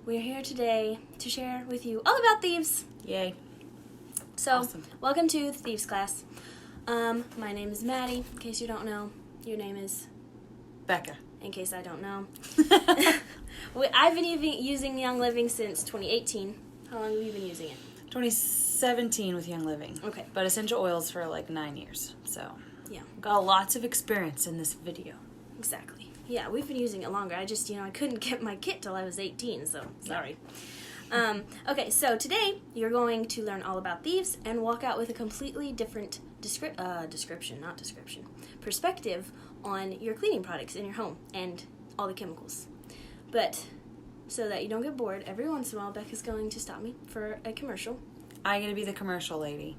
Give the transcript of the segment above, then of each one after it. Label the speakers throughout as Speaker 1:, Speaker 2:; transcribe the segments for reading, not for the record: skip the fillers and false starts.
Speaker 1: We're here today to share with you all about thieves.
Speaker 2: Yay.
Speaker 1: So,
Speaker 2: Awesome.
Speaker 1: Welcome to the Thieves class. My name is Maddie, in case you don't know. Your name is?
Speaker 2: Becca.
Speaker 1: In case I don't know. I've been using Young Living since 2018. How long have you been using it?
Speaker 2: 2017 with Young Living.
Speaker 1: Okay.
Speaker 2: But essential oils for like 9 years. So,
Speaker 1: yeah.
Speaker 2: Got lots of experience in this video.
Speaker 1: Exactly. Yeah, we've been using it longer. I just, I couldn't get my kit till I was 18, so sorry. Okay, so today you're going to learn all about thieves and walk out with a completely different perspective on your cleaning products in your home and all the chemicals. But so that you don't get bored, every once in a while Becca's going to stop me for a commercial.
Speaker 2: I'm going to be the commercial lady.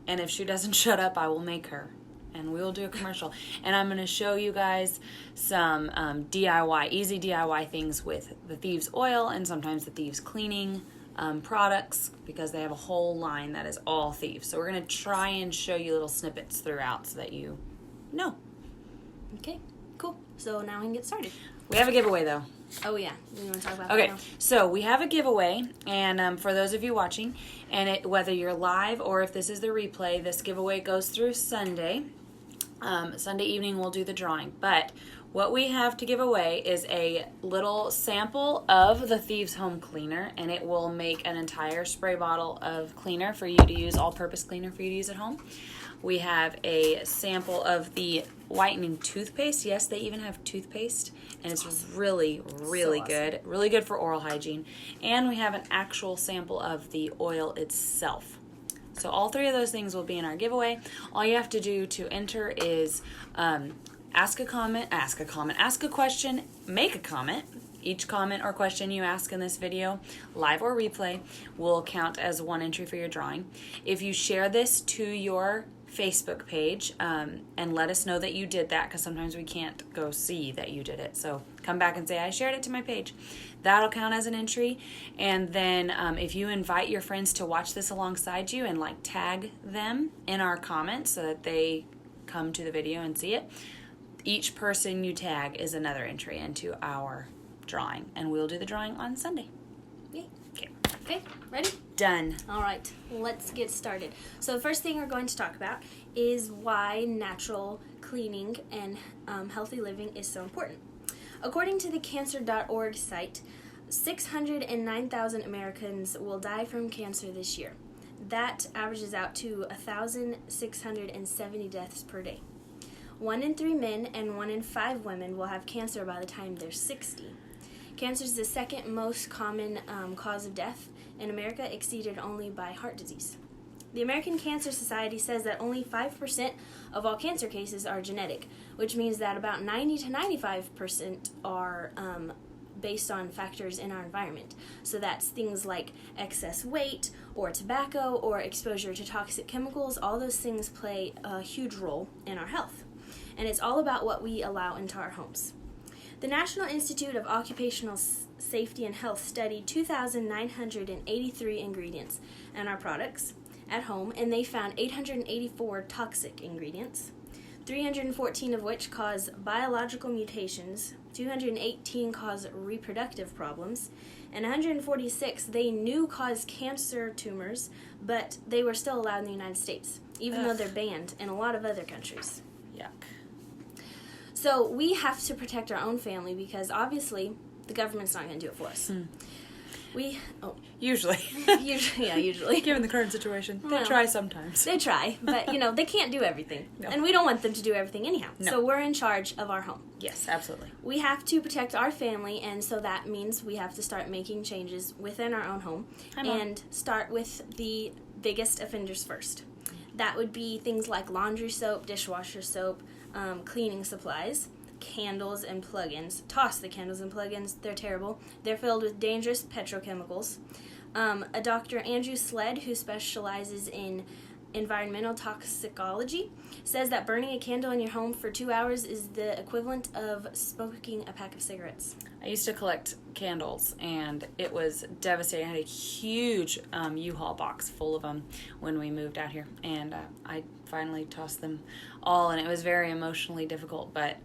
Speaker 2: And if she doesn't shut up, I will make her. And we will do a commercial. And I'm going to show you guys some easy DIY things with the Thieves oil and sometimes the Thieves cleaning products, because they have a whole line that is all Thieves. So we're going to try and show you little snippets throughout so that you know.
Speaker 1: Okay, cool. So now we can get started.
Speaker 2: We have a giveaway though.
Speaker 1: Oh yeah, we want to talk about
Speaker 2: Okay,
Speaker 1: that now.
Speaker 2: so we have a giveaway, and for those of you watching, and whether you're live or if this is the replay, this giveaway goes through Sunday. Sunday evening we'll do the drawing, but what we have to give away is a little sample of the Thieves Home Cleaner, and it will make an entire spray bottle of cleaner for you to use, all-purpose cleaner for you to use at home. We have a sample of the whitening toothpaste. Yes, they even have toothpaste, and it's really, really good. Really good for oral hygiene. And we have an actual sample of the oil itself. So all three of those things will be in our giveaway. All you have to do to enter is ask a question, make a comment. Each comment or question you ask in this video, live or replay, will count as one entry for your drawing. If you share this to your Facebook page and let us know that you did that, because sometimes we can't go see that you did it. So come back and say, I shared it to my page. That'll count as an entry. And then if you invite your friends to watch this alongside you and tag them in our comments so that they come to the video and see it, each person you tag is another entry into our drawing. And we'll do the drawing on Sunday.
Speaker 1: Yay. Okay, ready?
Speaker 2: Done.
Speaker 1: All right, let's get started. So the first thing we're going to talk about is why natural cleaning and healthy living is so important. According to the cancer.org site, 609,000 Americans will die from cancer this year. That averages out to 1,670 deaths per day. 1 in 3 men and 1 in 5 women will have cancer by the time they're 60. Cancer is the second most common cause of death in America, exceeded only by heart disease. The American Cancer Society says that only 5% of all cancer cases are genetic, which means that about 90 to 95% are based on factors in our environment. So that's things like excess weight or tobacco or exposure to toxic chemicals. All those things play a huge role in our health. And it's all about what we allow into our homes. The National Institute of Occupational Safety and Health studied 2,983 ingredients in our products at home, and they found 884 toxic ingredients, 314 of which cause biological mutations, 218 cause reproductive problems, and 146 they knew caused cancer tumors, but they were still allowed in the United States, even though they're banned in a lot of other countries.
Speaker 2: Yuck.
Speaker 1: So we have to protect our own family because obviously the government's not going to do it for us.
Speaker 2: Usually.
Speaker 1: Usually.
Speaker 2: Given the current situation, they try sometimes.
Speaker 1: They try, but they can't do everything.
Speaker 2: No.
Speaker 1: And we don't want them to do everything anyhow.
Speaker 2: No.
Speaker 1: So we're in charge of our home.
Speaker 2: Yes, absolutely.
Speaker 1: We have to protect our family, and so that means we have to start making changes within our own home.
Speaker 2: Hi, Mom.
Speaker 1: And start with the biggest offenders first. That would be things like laundry soap, dishwasher soap, cleaning supplies, candles and plug-ins. Toss the candles and plug-ins. They're terrible. They're filled with dangerous petrochemicals. A Dr. Andrew Sled, who specializes in environmental toxicology, says that burning a candle in your home for 2 hours is the equivalent of smoking a pack of cigarettes.
Speaker 2: I used to collect candles, and it was devastating. I had a huge U-Haul box full of them when we moved out here, and I finally tossed them all, and it was very emotionally difficult, but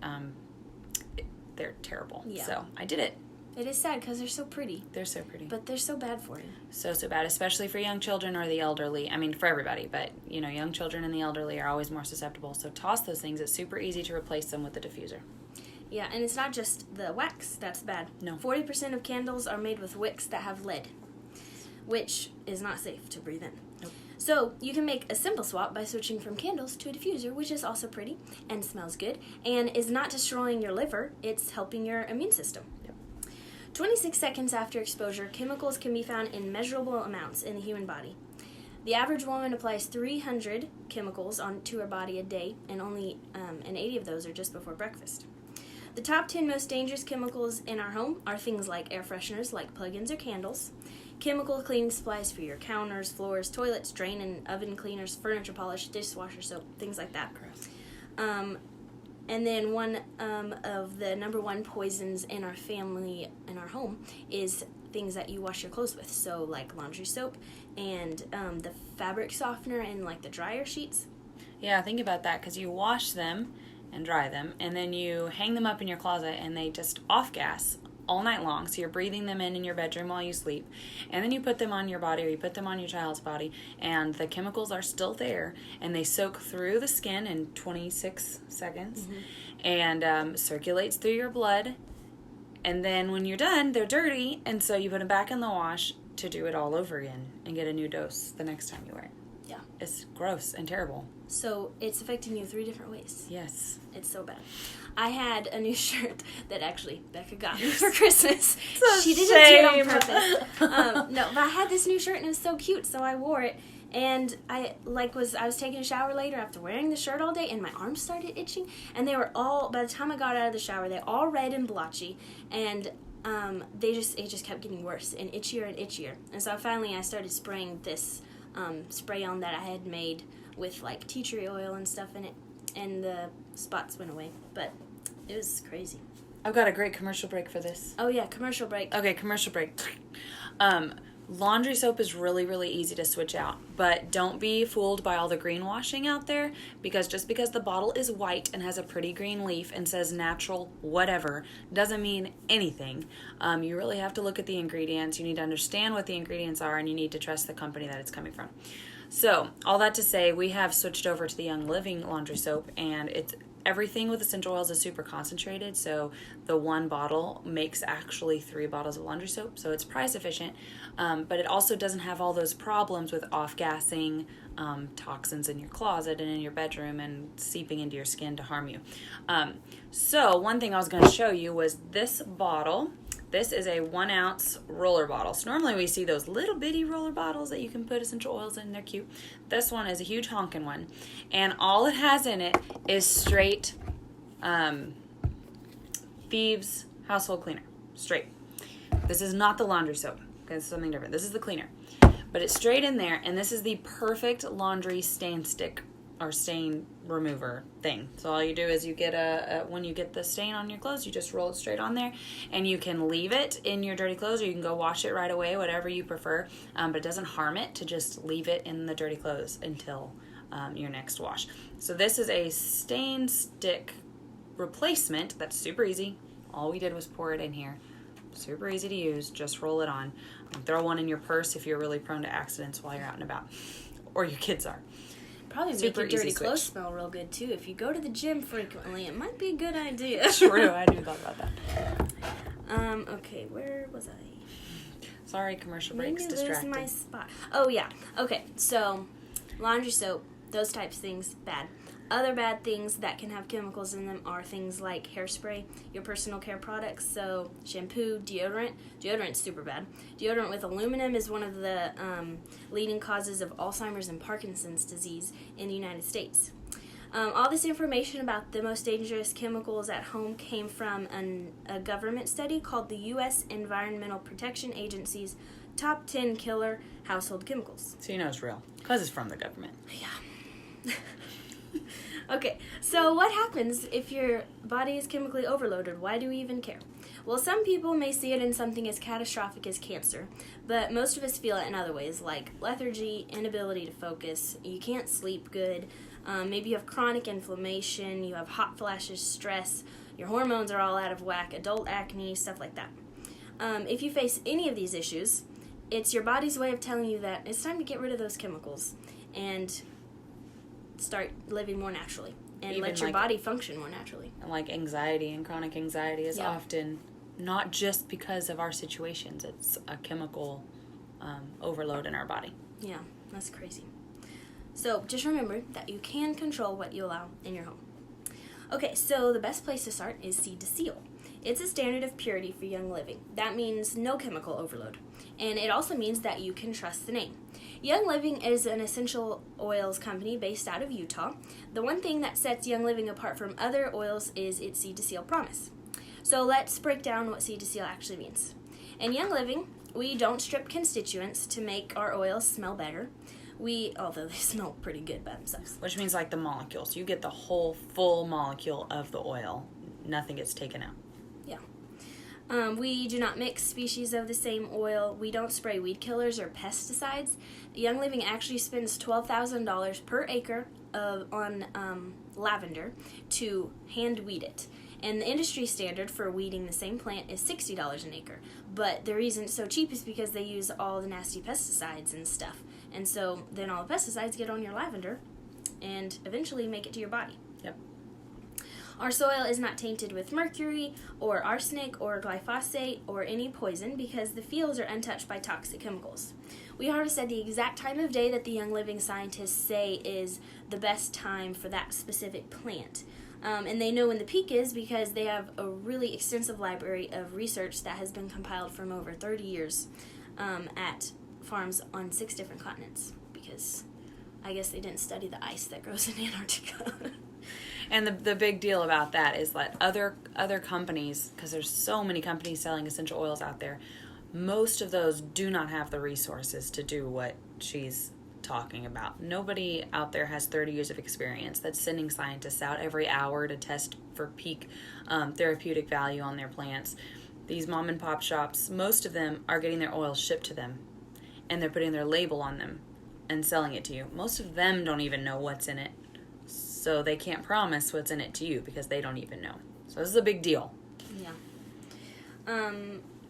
Speaker 2: they're terrible.
Speaker 1: Yeah.
Speaker 2: So I did it.
Speaker 1: It is sad because they're so pretty.
Speaker 2: They're so pretty.
Speaker 1: But they're so bad for you.
Speaker 2: So bad, especially for young children or the elderly. I mean, for everybody, but, young children and the elderly are always more susceptible. So toss those things. It's super easy to replace them with the diffuser.
Speaker 1: Yeah, and it's not just the wax that's bad.
Speaker 2: No.
Speaker 1: 40% of candles are made with wicks that have lead, which is not safe to breathe in.
Speaker 2: Nope.
Speaker 1: So you can make a simple swap by switching from candles to a diffuser, which is also pretty and smells good and is not destroying your liver. It's helping your immune system. 26 seconds after exposure, chemicals can be found in measurable amounts in the human body. The average woman applies 300 chemicals onto her body a day, and only 80 of those are just before breakfast. The top 10 most dangerous chemicals in our home are things like air fresheners, like plug-ins or candles, chemical cleaning supplies for your counters, floors, toilets, drain and oven cleaners, furniture polish, dishwasher soap, things like that. And then one of the number one poisons in our family, in our home, is things that you wash your clothes with. So like laundry soap and the fabric softener and like the dryer sheets.
Speaker 2: Yeah, think about that, because you wash them and dry them, and then you hang them up in your closet, and they just off-gas all night long, so you're breathing them in your bedroom while you sleep, and then you put them on your body or you put them on your child's body, and the chemicals are still there, and they soak through the skin in 26 seconds, and circulates through your blood, and then when you're done, they're dirty, and so you put them back in the wash to do it all over again and get a new dose the next time you wear it.
Speaker 1: Yeah.
Speaker 2: It's gross and terrible.
Speaker 1: So it's affecting you 3 different ways.
Speaker 2: Yes.
Speaker 1: It's so bad. I had a new shirt that actually Becca got me for Christmas. She didn't do it on purpose. No, but I had this new shirt and it was so cute, so I wore it. And I was taking a shower later after wearing the shirt all day, and my arms started itching. And they were all, by the time I got out of the shower, they all red and blotchy. And it just kept getting worse and itchier and itchier. And so finally I started spraying this spray on that I had made with like tea tree oil and stuff in it, and the spots went away. But it was crazy.
Speaker 2: I've got a great commercial break for this.
Speaker 1: Oh yeah, commercial break.
Speaker 2: Okay, commercial break. Laundry soap is really, really easy to switch out, but don't be fooled by all the greenwashing out there, because just because the bottle is white and has a pretty green leaf and says natural whatever doesn't mean anything. You really have to look at the ingredients. You need to understand what the ingredients are, and you need to trust the company that it's coming from. So, all that to say, we have switched over to the Young Living laundry soap, and everything with essential oils is super concentrated, so the one bottle makes actually 3 bottles of laundry soap, so it's price efficient, but it also doesn't have all those problems with off-gassing, toxins in your closet and in your bedroom and seeping into your skin to harm you. So one thing I was going to show you was this bottle. This is a 1 ounce roller bottle. So normally we see those little bitty roller bottles that you can put essential oils in. They're cute. This one is a huge honking one. And all it has in it is straight Thieves household cleaner. Straight. This is not the laundry soap. Okay, it's something different. This is the cleaner. But it's straight in there, and this is the perfect laundry stain stick or stain remover thing. So all you do is you get when you get the stain on your clothes, you just roll it straight on there, and you can leave it in your dirty clothes, or you can go wash it right away, whatever you prefer, but it doesn't harm it to just leave it in the dirty clothes until your next wash. So this is a stain stick replacement that's super easy. All we did was pour it in here. Super easy to use. Just roll it on. Throw one in your purse if you're really prone to accidents while you're out and about, or your kids are.
Speaker 1: Probably
Speaker 2: Super
Speaker 1: make your dirty
Speaker 2: easy
Speaker 1: clothes
Speaker 2: switch.
Speaker 1: smell real good too. If you go to the gym frequently, it might be a good idea.
Speaker 2: True, I didn't thought about that.
Speaker 1: Okay, where was I?
Speaker 2: Sorry, commercial
Speaker 1: Made
Speaker 2: breaks
Speaker 1: me lose
Speaker 2: distracted.
Speaker 1: my spot. Oh yeah. Okay, so laundry soap, those types of things, bad. Other bad things that can have chemicals in them are things like hairspray, your personal care products, so shampoo, deodorant. Deodorant's super bad. Deodorant with aluminum is one of the leading causes of Alzheimer's and Parkinson's disease in the United States. All this information about the most dangerous chemicals at home came from a government study called the U.S. Environmental Protection Agency's Top 10 Killer Household Chemicals.
Speaker 2: So you know it's real, because it's from the government.
Speaker 1: Yeah. Okay, so what happens if your body is chemically overloaded? Why do we even care? Well, some people may see it in something as catastrophic as cancer, but most of us feel it in other ways, like lethargy, inability to focus, you can't sleep good, maybe you have chronic inflammation, you have hot flashes, stress, your hormones are all out of whack, adult acne, stuff like that. If you face any of these issues, it's your body's way of telling you that it's time to get rid of those chemicals and start living more naturally and
Speaker 2: Even
Speaker 1: let your body function more naturally.
Speaker 2: And like anxiety and chronic anxiety is often not just because of our situations. It's a chemical overload in our body.
Speaker 1: Yeah, that's crazy. So just remember that you can control what you allow in your home. Okay, so the best place to start is Seed to Seal. It's a standard of purity for Young Living. That means no chemical overload. And it also means that you can trust the name. Young Living is an essential oils company based out of Utah. The one thing that sets Young Living apart from other oils is its Seed to Seal promise. So let's break down what Seed to Seal actually means. In Young Living, we don't strip constituents to make our oils smell better. Although they smell pretty good by themselves.
Speaker 2: Which means like the molecules. You get the whole full molecule of the oil. Nothing gets taken out.
Speaker 1: Yeah. We do not mix species of the same oil. We don't spray weed killers or pesticides. Young Living actually spends $12,000 per acre on lavender to hand weed it. And the industry standard for weeding the same plant is $60 an acre. But the reason it's so cheap is because they use all the nasty pesticides and stuff. And so then all the pesticides get on your lavender and eventually make it to your body.
Speaker 2: Yep.
Speaker 1: Our soil is not tainted with mercury or arsenic or glyphosate or any poison because the fields are untouched by toxic chemicals. We harvest at the exact time of day that the Young Living scientists say is the best time for that specific plant. And they know when the peak is because they have a really extensive library of research that has been compiled from over 30 years at farms on 6 different continents, because I guess they didn't study the ice that grows in Antarctica.
Speaker 2: And the big deal about that is that other companies, because there's so many companies selling essential oils out there, most of those do not have the resources to do what she's talking about. Nobody out there has 30 years of experience that's sending scientists out every hour to test for peak therapeutic value on their plants. These mom and pop shops, most of them are getting their oils shipped to them, and they're putting their label on them and selling it to you. Most of them don't even know what's in it, so they can't promise what's in it to you because they don't even know. So this is a big deal.
Speaker 1: Yeah.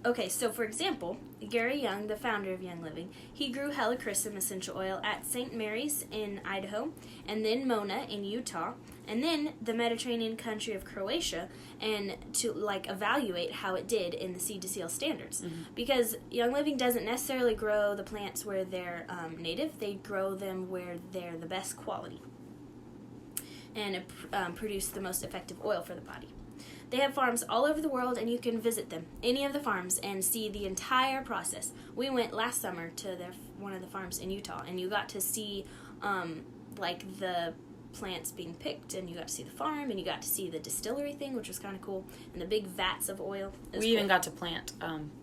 Speaker 1: Okay, so for example, Gary Young, the founder of Young Living, he grew helichrysum essential oil at St. Mary's in Idaho, and then Mona in Utah, and then the Mediterranean country of Croatia, and to evaluate how it did in the Seed to Seal standards. Mm-hmm. Because Young Living doesn't necessarily grow the plants where they're native, they grow them where they're the best quality and produce the most effective oil for the body. They have farms all over the world, and you can visit them, any of the farms, and see the entire process. We went last summer to one of the farms in Utah, and you got to see the plants being picked, and you got to see the farm, and you got to see the distillery thing, which was kind of cool, and the big vats of oil.
Speaker 2: We even got to plant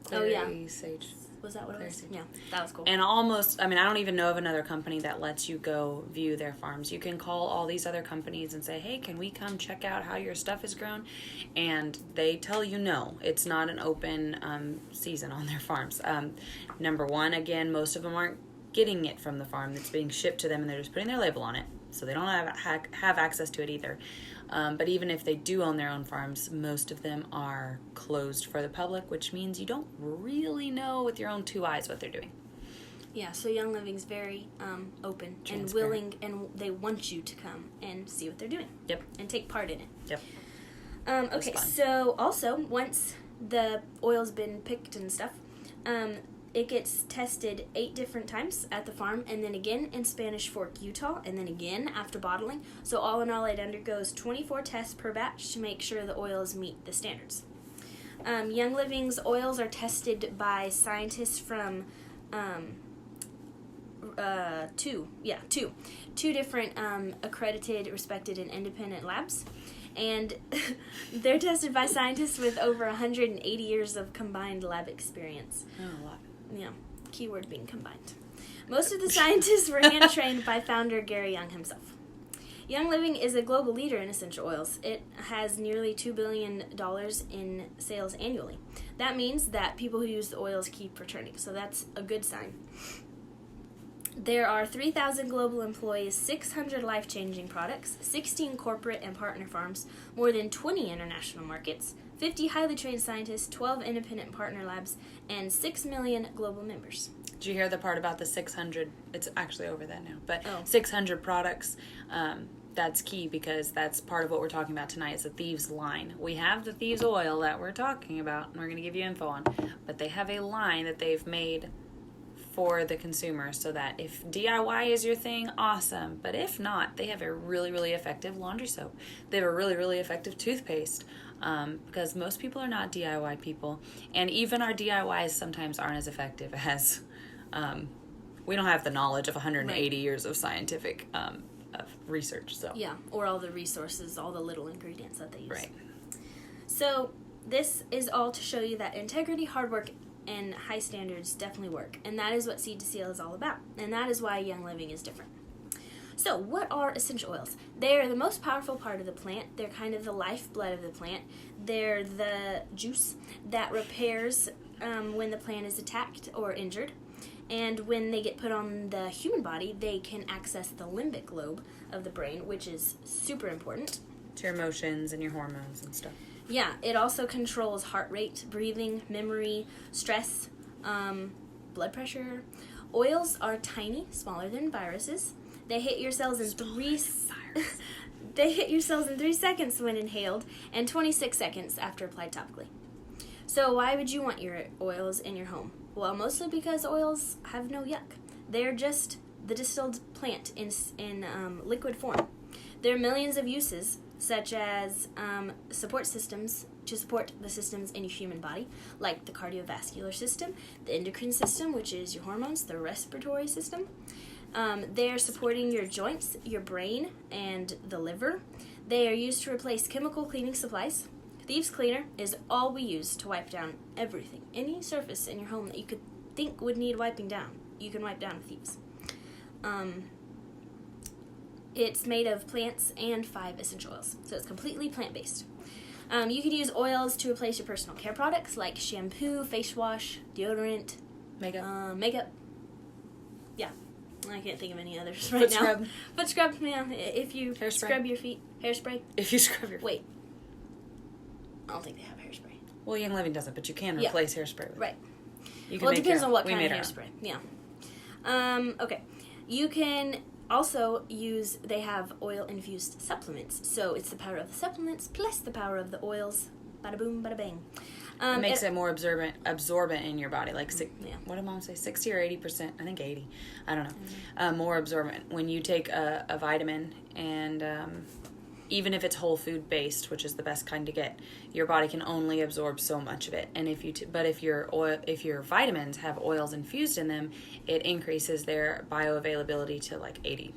Speaker 2: clary sage.
Speaker 1: Was that what it was? Yeah, that was cool.
Speaker 2: And I don't even know of another company that lets you go view their farms. You can call all these other companies and say, hey, can we come check out how your stuff is grown? And they tell you no, it's not an open season on their farms. Number one, again, most of them aren't getting it from the farm. It's being shipped to them, and they're just putting their label on it. So they don't have access to it either. But even if they do own their own farms, most of them are closed for the public, which means you don't really know with your own 2 eyes what they're doing.
Speaker 1: Yeah, so Young Living's very open and willing, and they want you to come and see what they're doing.
Speaker 2: Yep.
Speaker 1: And take part in it.
Speaker 2: Yep.
Speaker 1: Okay, so also, once the oil's been picked and stuff, it gets tested 8 different times at the farm, and then again in Spanish Fork, Utah, and then again after bottling. So all in all, it undergoes 24 tests per batch to make sure the oils meet the standards. Young Living's oils are tested by scientists from two different accredited, respected, and independent labs. And they're tested by scientists with over 180 years of combined lab experience.
Speaker 2: Oh, a lot.
Speaker 1: Yeah, keyword being combined. Most of the scientists were hand-trained by founder Gary Young himself. Young Living is a global leader in essential oils. It has nearly $2 billion in sales annually. That means that people who use the oils keep returning, so that's a good sign. There are 3,000 global employees, 600 life-changing products, 16 corporate and partner farms, more than 20 international markets, 50 highly trained scientists, 12 independent partner labs, and 6 million global members.
Speaker 2: Did you hear the part about the 600? It's actually over that now, but 600 products. That's key because that's part of what we're talking about tonight is the Thieves line. We have the Thieves oil that we're talking about, and we're going to give you info on, but they have a line that they've made for the consumer so that if DIY is your thing, awesome. But if not, they have a really, really effective laundry soap. They have a really, really effective toothpaste because most people are not DIY people. And even our DIYs sometimes aren't as effective as we don't have the knowledge of 180 years of scientific of research. So
Speaker 1: yeah, or all the resources, all the little ingredients that they use.
Speaker 2: Right.
Speaker 1: So this is all to show you that integrity, hard work, and high standards definitely work. And that is what Seed to Seal is all about. And that is why Young Living is different. So what are essential oils? They are the most powerful part of the plant. They're kind of the lifeblood of the plant. They're the juice that repairs when the plant is attacked or injured. And when they get put on the human body, they can access the limbic lobe of the brain, which is super important.
Speaker 2: To your emotions and your hormones and stuff.
Speaker 1: Yeah, it also controls heart rate, breathing, memory, stress, blood pressure. Oils are tiny, smaller than viruses. They hit your cells in They hit your cells in 3 seconds when inhaled and 26 seconds after applied topically. So why would you want your oils in your home? Well, mostly because oils have no yuck. They're just the distilled plant in liquid form. There are millions of uses, such as support systems to support the systems in your human body, like the cardiovascular system, the endocrine system, which is your hormones, the respiratory system. They are supporting your joints, your brain, and the liver. They are used to replace chemical cleaning supplies. Thieves Cleaner is all we use to wipe down everything. Any surface in your home that you could think would need wiping down, you can wipe down with Thieves. It's made of plants and 5 essential oils, so it's completely plant-based. You can use oils to replace your personal care products like shampoo, face wash, deodorant, makeup. Yeah, I can't think of any others right now.
Speaker 2: Scrub.
Speaker 1: Foot scrub, yeah. If you
Speaker 2: Hairspray.
Speaker 1: scrub your feet, hairspray.
Speaker 2: If you scrub your feet.
Speaker 1: Wait, I don't think they have hairspray.
Speaker 2: Well, Young Living doesn't, but you can replace hairspray with
Speaker 1: right.
Speaker 2: You can
Speaker 1: Well, it
Speaker 2: make
Speaker 1: depends
Speaker 2: your,
Speaker 1: on what
Speaker 2: we
Speaker 1: kind of
Speaker 2: made our
Speaker 1: hairspray. Yeah. Okay. You can also use, they have oil-infused supplements. So it's the power of the supplements plus the power of the oils. Bada boom, bada bang.
Speaker 2: It makes it more absorbent in your body. Like, what did Mom say? 60 or 80%? I think 80. I don't know. More absorbent. When you take a vitamin and even if it's whole food based, which is the best kind to get, your body can only absorb so much of it. And if your vitamins have oils infused in them, it increases their bioavailability to like 80%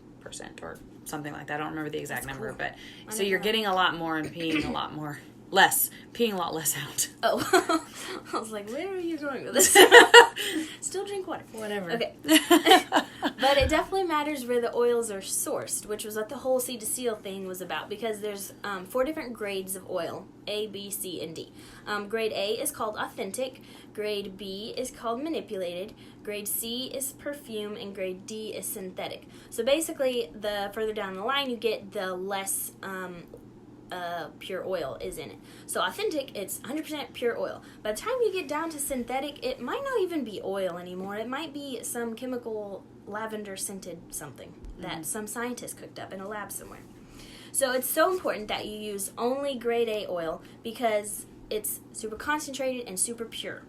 Speaker 2: or something like that. I don't remember the exact number, but so you're getting a lot more and peeing a lot less out.
Speaker 1: Oh, I was like, where are you going with this? Still drink water.
Speaker 2: Whatever.
Speaker 1: Okay. But it definitely matters where the oils are sourced, which was what the whole Seed to Seal thing was about, because there's 4 different grades of oil, A, B, C, and D. Grade A is called authentic, grade B is called manipulated, grade C is perfume, and grade D is synthetic. So basically, the further down the line you get, the less pure oil is in it. So authentic, it's 100% pure oil. By the time you get down to synthetic, it might not even be oil anymore. It might be some chemical lavender scented something that some scientist cooked up in a lab somewhere. So it's so important that you use only grade A oil because it's super concentrated and super pure.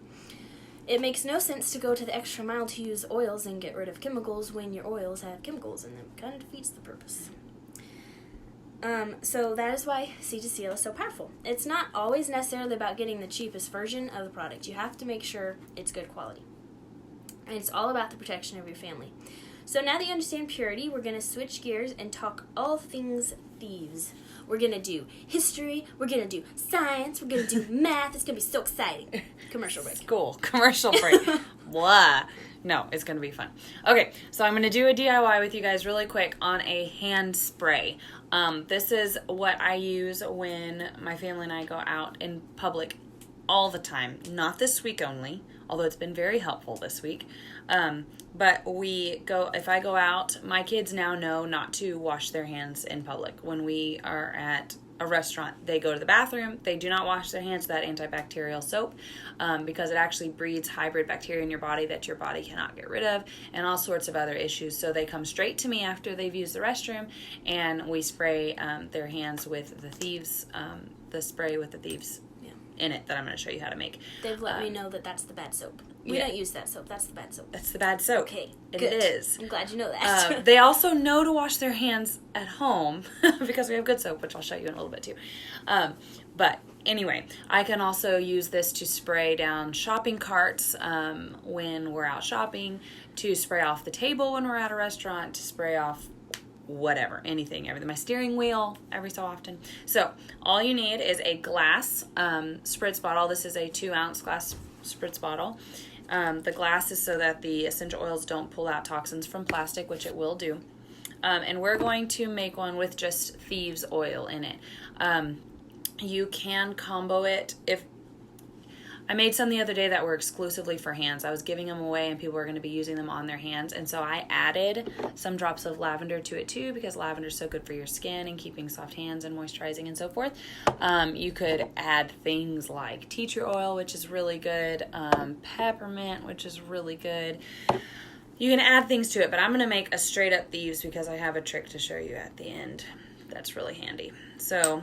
Speaker 1: It makes no sense to go to the extra mile to use oils and get rid of chemicals when your oils have chemicals in them. It kind of defeats the purpose. So that is why Seed to Seal is so powerful. It's not always necessarily about getting the cheapest version of the product. You have to make sure it's good quality. And it's all about the protection of your family. So now that you understand purity, we're going to switch gears and talk all things thieves. We're going to do history, we're going to do science, we're going to do math. It's going to be so exciting. Commercial break.
Speaker 2: School. Commercial break. Blah. No, it's going to be fun. Okay, so I'm going to do a DIY with you guys really quick on a hand spray. This is what I use when my family and I go out in public all the time. Not this week only, although it's been very helpful this week. But if I go out, my kids now know not to wash their hands in public. When we are at a restaurant, they go to the bathroom. They do not wash their hands with that antibacterial soap because it actually breeds hybrid bacteria in your body that your body cannot get rid of, and all sorts of other issues. So they come straight to me after they've used the restroom, and we spray their hands with the Thieves, the spray with the Thieves in it that I'm going to show you how to make.
Speaker 1: They've let me know that that's the bad soap. We don't use that soap. That's the bad soap.
Speaker 2: That's the bad soap.
Speaker 1: Okay,
Speaker 2: It
Speaker 1: good.
Speaker 2: is.
Speaker 1: I'm glad you know that.
Speaker 2: They also know to wash their hands at home because we have good soap, which I'll show you in a little bit too. But anyway, I can also use this to spray down shopping carts when we're out shopping, to spray off the table when we're at a restaurant, to spray off whatever, anything, everything. My steering wheel every so often. So all you need is a glass spritz bottle. This is a 2-ounce glass spritz bottle. The glass is so that the essential oils don't pull out toxins from plastic, which it will do. And we're going to make one with just Thieves oil in it. You can combo it. If I made some the other day that were exclusively for hands. I was giving them away and people were going to be using them on their hands. And so I added some drops of lavender to it too, because lavender is so good for your skin and keeping soft hands and moisturizing and so forth. You could add things like tea tree oil, which is really good, peppermint, which is really good. You can add things to it, but I'm going to make a straight up Thieves because I have a trick to show you at the end that's really handy. So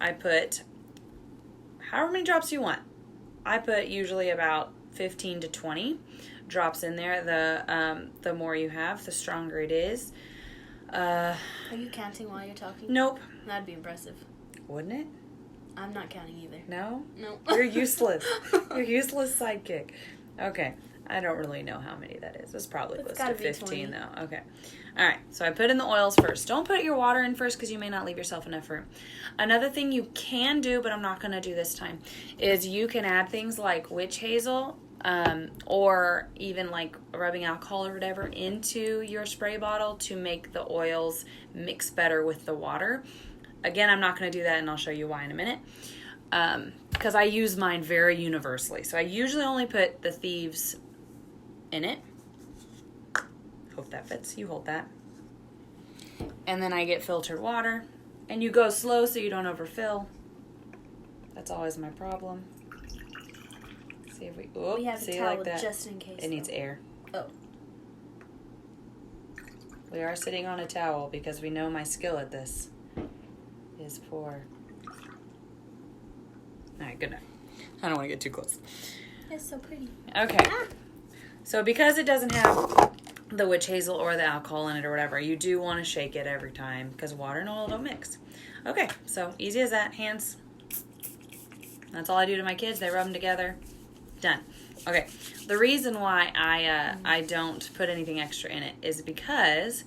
Speaker 2: I put however many drops you want. I put usually about 15 to 20 drops in there. The more you have, the stronger it is.
Speaker 1: Are you counting while you're talking?
Speaker 2: Nope.
Speaker 1: That'd be impressive.
Speaker 2: Wouldn't it?
Speaker 1: I'm not counting either.
Speaker 2: No?
Speaker 1: No.
Speaker 2: You're useless. You're useless sidekick. Okay. I don't really know how many that is. It's probably close to 15 though. Okay. All right. So I put in the oils first. Don't put your water in first because you may not leave yourself enough room. Another thing you can do, but I'm not going to do this time, is you can add things like witch hazel or even like rubbing alcohol or whatever into your spray bottle to make the oils mix better with the water. Again, I'm not going to do that, and I'll show you why in a minute. Because I use mine very universally. So I usually only put the Thieves in it. Hope that fits. You hold that. And then I get filtered water. And you go slow so you don't overfill. That's always my problem. See if we
Speaker 1: have a towel just in case.
Speaker 2: It needs air.
Speaker 1: Oh.
Speaker 2: We are sitting on a towel because we know my skill at this is poor. Alright, good enough. I don't want to get too close.
Speaker 1: It's so pretty.
Speaker 2: Okay. So because it doesn't have the witch hazel or the alcohol in it or whatever, you do want to shake it every time because water and oil don't mix. Okay, so easy as that. Hands. That's all I do to my kids. They rub them together. Done. Okay, the reason why I don't put anything extra in it is because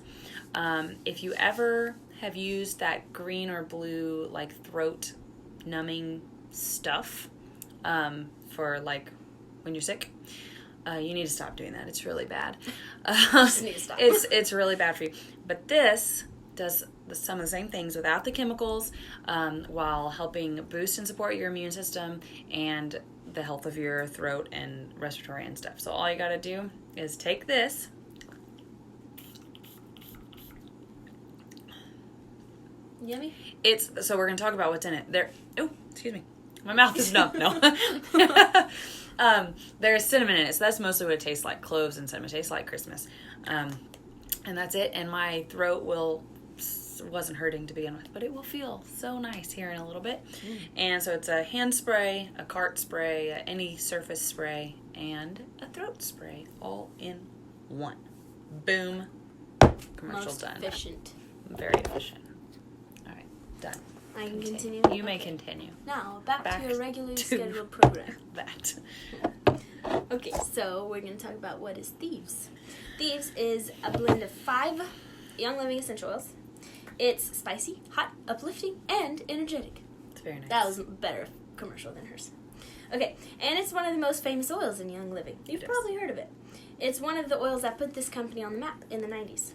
Speaker 2: if you ever have used that green or blue like throat numbing stuff for like when you're sick, you need to stop doing that. It's really bad.
Speaker 1: Just need to stop.
Speaker 2: It's really bad for you. But this does some of the same things without the chemicals, while helping boost and support your immune system and the health of your throat and respiratory and stuff. So all you gotta do is take this.
Speaker 1: Yummy.
Speaker 2: So we're gonna talk about what's in it. Oh, excuse me. My mouth is numb. No. There's cinnamon in it, so that's mostly what it tastes like. Cloves and cinnamon. It tastes like Christmas. And that's it. And my throat wasn't hurting to begin with, but it will feel so nice here in a little bit. And so it's a hand spray, a cart spray, any surface spray, and a throat spray all in one. Boom. Commercial
Speaker 1: Most
Speaker 2: done.
Speaker 1: efficient.
Speaker 2: Very efficient. All right, done.
Speaker 1: I can continue.
Speaker 2: You may continue.
Speaker 1: Now, back to your regularly
Speaker 2: to
Speaker 1: scheduled program.
Speaker 2: That.
Speaker 1: Okay, so we're going to talk about what is Thieves. Thieves is a blend of 5 Young Living essential oils. It's spicy, hot, uplifting, and energetic.
Speaker 2: It's very nice.
Speaker 1: That was a better commercial than hers. Okay, and it's one of the most famous oils in Young Living. You've probably heard of it. It's one of the oils that put this company on the map in the 90s.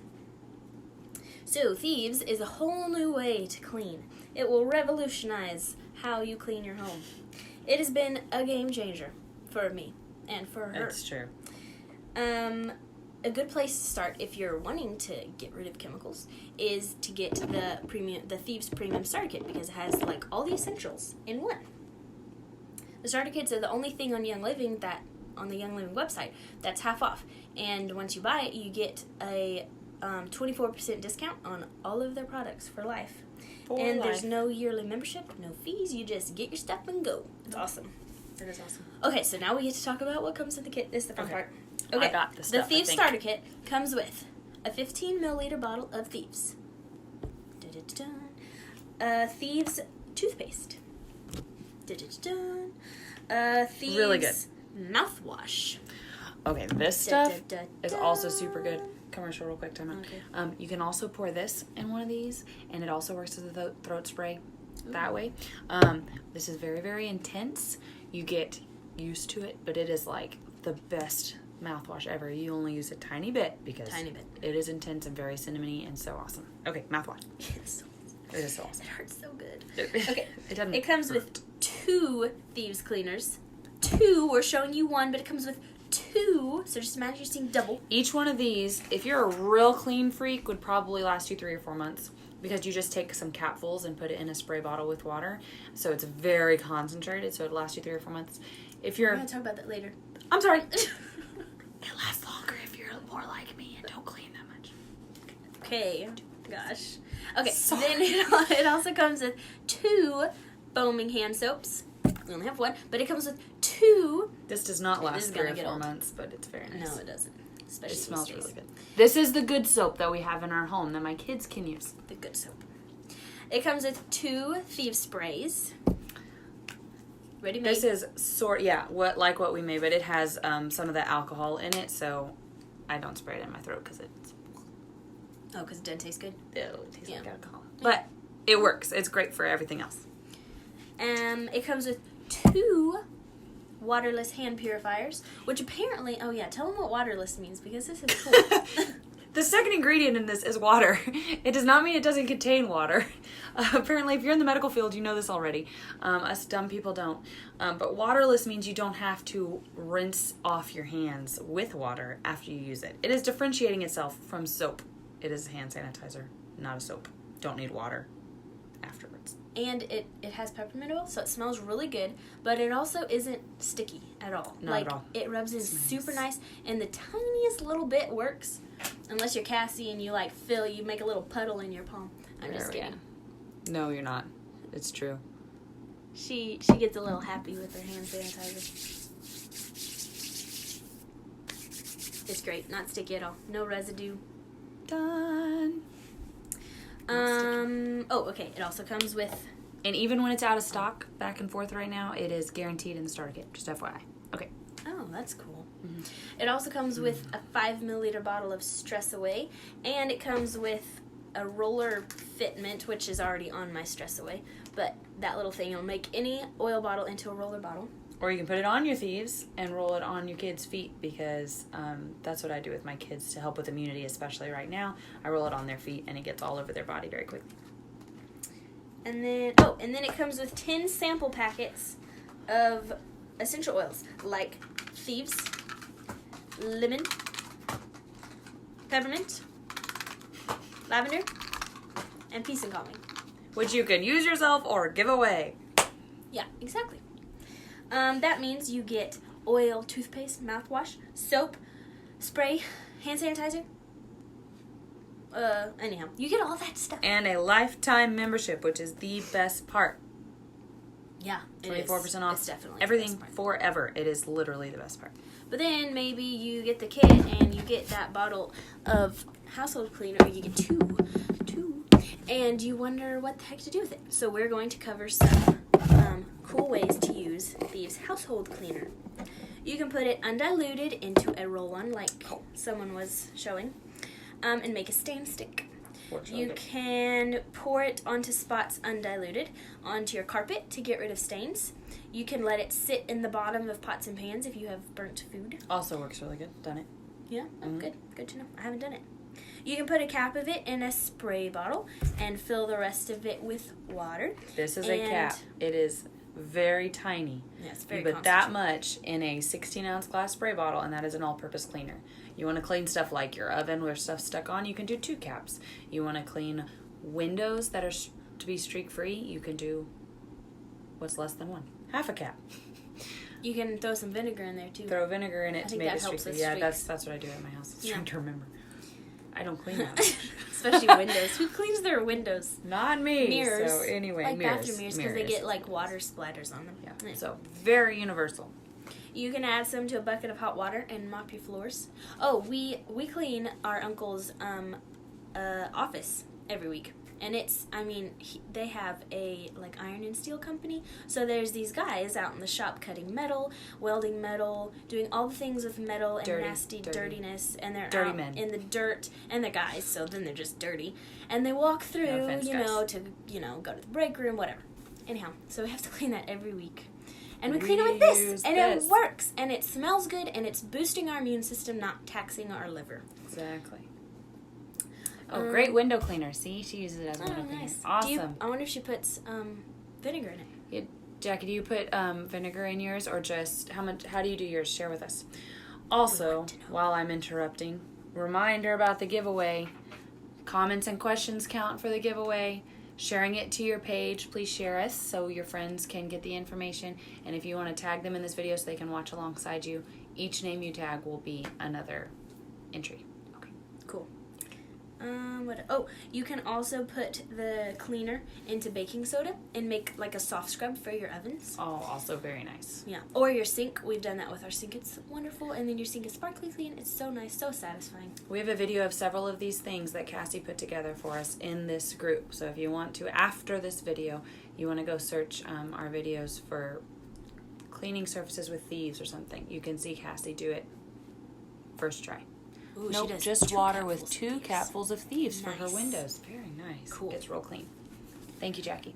Speaker 1: So, Thieves is a whole new way to clean. It will revolutionize how you clean your home. It has been a game changer for me and for her.
Speaker 2: It's true.
Speaker 1: A good place to start if you're wanting to get rid of chemicals is to get the Thieves Premium Starter Kit, because it has like all the essentials in one. The starter kits are the only thing on Young Living on the Young Living website that's half off, and once you buy it, you get a 24% discount on all of their products for life. There's no yearly membership, no fees. You just get your stuff and go. It's awesome.
Speaker 2: It is awesome.
Speaker 1: Okay, so now we get to talk about what comes in the kit. This is the fun part. Okay,
Speaker 2: I got the stuff,
Speaker 1: the Thieves Starter Kit comes with a 15 milliliter bottle of Thieves. Thieves toothpaste. Thieves
Speaker 2: really good
Speaker 1: mouthwash.
Speaker 2: Okay, this stuff is also super good. Commercial real quick, time out.
Speaker 1: Okay.
Speaker 2: You can also pour this in one of these, and it also works as a throat spray that way. This is very, very intense. You get used to it, but it is like the best mouthwash ever. You only use a tiny bit because it is intense and very cinnamony and so awesome. Okay, mouthwash. It is so awesome.
Speaker 1: It hurts so good.
Speaker 2: Okay, it
Speaker 1: comes with 2 Thieves cleaners. 2. We're showing you 1, but it comes with 2. So just imagine you're seeing double.
Speaker 2: Each one of these, if you're a real clean freak, would probably last you 3 or 4 months, because you just take some capfuls and put it in a spray bottle with water. So it's very concentrated, so it lasts you 3 or 4 months. If you're...
Speaker 1: We're going to talk about that later.
Speaker 2: I'm sorry. It lasts longer if you're more like me and don't clean that much.
Speaker 1: Okay. Gosh. Okay,
Speaker 2: sorry.
Speaker 1: Then it also comes with 2 foaming hand soaps. We only have 1, but it comes with 2.
Speaker 2: This does not last 3 or 4 months, but it's very nice.
Speaker 1: No, it doesn't. Especially
Speaker 2: it smells really good. This is the good soap that we have in our home that my kids can use.
Speaker 1: The good soap. It comes with 2 Thieves sprays. Ready made.
Speaker 2: This is what we made, but it has some of the alcohol in it, so I don't spray it in my throat because it's...
Speaker 1: Oh, because it doesn't taste good?
Speaker 2: It tastes like alcohol. But it works. It's great for everything else.
Speaker 1: It comes with 2 waterless hand purifiers, which apparently... Oh, yeah, tell them what waterless means, because this is cool.
Speaker 2: The second ingredient in this is water. It does not mean it doesn't contain water. Apparently, if you're in the medical field, you know this already. Us dumb people don't. But waterless means you don't have to rinse off your hands with water after you use it. It is differentiating itself from soap. It is a hand sanitizer, not a soap. Don't need water afterwards.
Speaker 1: And it has peppermint oil, so it smells really good, but it also isn't sticky at all.
Speaker 2: Not at all.
Speaker 1: It rubs in super nice, and the tiniest little bit works. Unless you're Cassie and you you make a little puddle in your palm. I'm just kidding.
Speaker 2: No, you're not. It's true.
Speaker 1: She gets a little happy with her hand sanitizer. It's great. Not sticky at all. No residue.
Speaker 2: Done.
Speaker 1: Okay. It also comes with...
Speaker 2: And even when it's out of stock, back and forth right now, it is guaranteed in the starter kit. Just FYI. Okay.
Speaker 1: Oh, that's cool. Mm-hmm. It also comes with a 5 milliliter bottle of Stress Away, and it comes with a roller fitment, which is already on my Stress Away, but that little thing will make any oil bottle into a roller bottle.
Speaker 2: Or you can put it on your Thieves and roll it on your kids' feet, because that's what I do with my kids to help with immunity, especially right now. I roll it on their feet, and it gets all over their body very quickly.
Speaker 1: And then it comes with 10 sample packets of essential oils, like Thieves, lemon, peppermint, lavender, and peace and calming.
Speaker 2: Which you can use yourself or give away.
Speaker 1: Yeah, exactly. That means you get oil, toothpaste, mouthwash, soap, spray, hand sanitizer. Anyhow, you get all that stuff.
Speaker 2: And a lifetime membership, which is the best part.
Speaker 1: Yeah,
Speaker 2: 24% off.
Speaker 1: It's definitely
Speaker 2: everything forever. It is literally the best part.
Speaker 1: But then maybe you get the kit and you get that bottle of household cleaner, or you get two, and you wonder what the heck to do with it. So we're going to cover some cool ways to use Thieves household cleaner. You can put it undiluted into a roll-on, like someone was showing, and make a stain stick. You can pour it onto spots undiluted onto your carpet to get rid of stains. You can let it sit in the bottom of pots and pans if you have burnt food.
Speaker 2: Also works really good. Done it.
Speaker 1: Yeah? Oh, good. Good to know. I haven't done it. You can put a cap of it in a spray bottle and fill the rest of it with water.
Speaker 2: This is a cap. It is very tiny.
Speaker 1: Yeah, it's very
Speaker 2: You put that much in a 16-ounce glass spray bottle, and that is an all-purpose cleaner. You want to clean stuff like your oven where stuff's stuck on, you can do 2 caps. You want to clean windows that are to be streak-free, you can do what's less than 1? Half a cap.
Speaker 1: You can throw some vinegar in there, too.
Speaker 2: Throw vinegar in it to make it streak-free. Yeah,
Speaker 1: streaks.
Speaker 2: that's what I do at my house. I was trying to remember. I don't clean that much.
Speaker 1: Especially windows. Who cleans their windows?
Speaker 2: Not me.
Speaker 1: Mirrors.
Speaker 2: So anyway,
Speaker 1: like
Speaker 2: mirrors.
Speaker 1: bathroom mirrors, because they get like water splatters on them.
Speaker 2: Yeah. So very universal.
Speaker 1: You can add some to a bucket of hot water and mop your floors. Oh, we clean our uncle's office every week. And it's, they have a, like, iron and steel company. So there's these guys out in the shop cutting metal, welding metal, doing all the things with metal and nasty dirtiness. And they're
Speaker 2: dirty
Speaker 1: out
Speaker 2: men.
Speaker 1: in the dirt. And they're guys, so then they're just dirty. And they walk through,
Speaker 2: No offense,
Speaker 1: to, go to the break room, whatever. Anyhow, so we have to clean that every week. And we clean it with this. And it works. And it smells good. And it's boosting our immune system, not taxing our liver.
Speaker 2: Exactly. Oh, great window cleaner. See, she uses it as a window cleaner.
Speaker 1: Nice.
Speaker 2: Awesome.
Speaker 1: I wonder if she puts vinegar in it.
Speaker 2: Yeah, Jackie, do you put vinegar in yours, or just how do you do yours? Share with us. Also, while I'm interrupting, reminder about the giveaway. Comments and questions count for the giveaway. Sharing it to your page, please share us so your friends can get the information. And if you want to tag them in this video so they can watch alongside you, each name you tag will be another entry. Okay.
Speaker 1: Cool. You can also put the cleaner into baking soda and make like a soft scrub for your ovens.
Speaker 2: Oh, also very nice.
Speaker 1: Yeah. Or your sink. We've done that with our sink. It's wonderful. And then your sink is sparkly clean. It's so nice, so satisfying.
Speaker 2: We have a video of several of these things that Cassie put together for us in this group. So if you want to, after this video, you want to go search our videos for cleaning surfaces with thieves or something, you can see Cassie do it first try.
Speaker 1: Ooh,
Speaker 2: nope, just water with 2 capfuls of thieves for her windows. Very nice.
Speaker 1: Cool.
Speaker 2: It's real clean. Thank you, Jackie.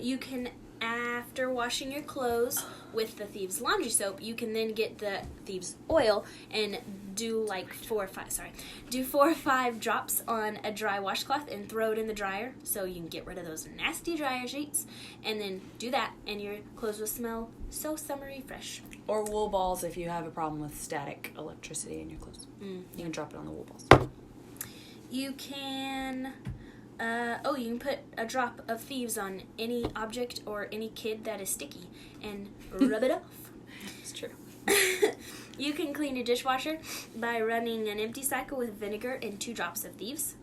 Speaker 1: You can, after washing your clothes with the Thieves laundry soap, you can then get the Thieves oil and do like 4 or 5 drops on a dry washcloth and throw it in the dryer so you can get rid of those nasty dryer sheets. And then do that, and your clothes will smell so summery fresh.
Speaker 2: Or wool balls if you have a problem with static electricity in your clothes. You can drop it on the wool balls.
Speaker 1: You can, you can put a drop of Thieves on any object or any kid that is sticky and rub it off.
Speaker 2: It's true.
Speaker 1: You can clean your dishwasher by running an empty cycle with vinegar and 2 drops of Thieves.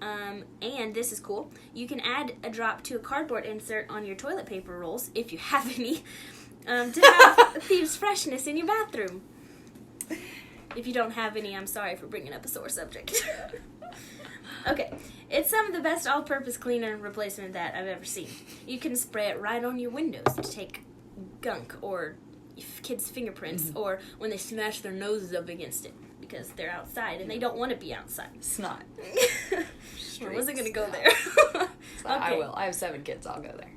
Speaker 1: And this is cool. You can add a drop to a cardboard insert on your toilet paper rolls, if you have any, to have Thieves freshness in your bathroom. If you don't have any, I'm sorry for bringing up a sore subject. Okay, it's some of the best all-purpose cleaner replacement that I've ever seen. You can spray it right on your windows to take gunk or kids' fingerprints or when they smash their noses up against it because they're outside and they don't want to be outside.
Speaker 2: Snot.
Speaker 1: I wasn't going to go there.
Speaker 2: Okay. I will. I have 7 kids. I'll go there.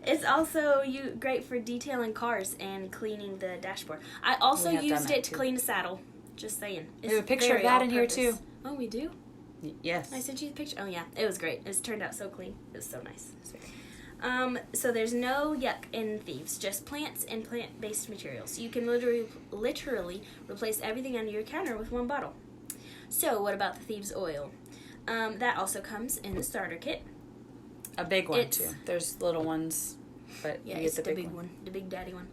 Speaker 1: It's also great for detailing cars and cleaning the dashboard. I also used it to clean a saddle. Just saying.
Speaker 2: We have a picture of that in here too.
Speaker 1: Oh, we do?
Speaker 2: Yes.
Speaker 1: I sent you the picture. Oh, yeah. It was great. It turned out so clean. It was so nice. So there's no yuck in Thieves, just plants and plant-based materials. You can literally replace everything under your counter with 1 bottle. So what about the Thieves oil? That also comes in the starter kit.
Speaker 2: A big one, too. There's little ones, but
Speaker 1: yeah,
Speaker 2: you
Speaker 1: it's
Speaker 2: get
Speaker 1: the big one. The big daddy one.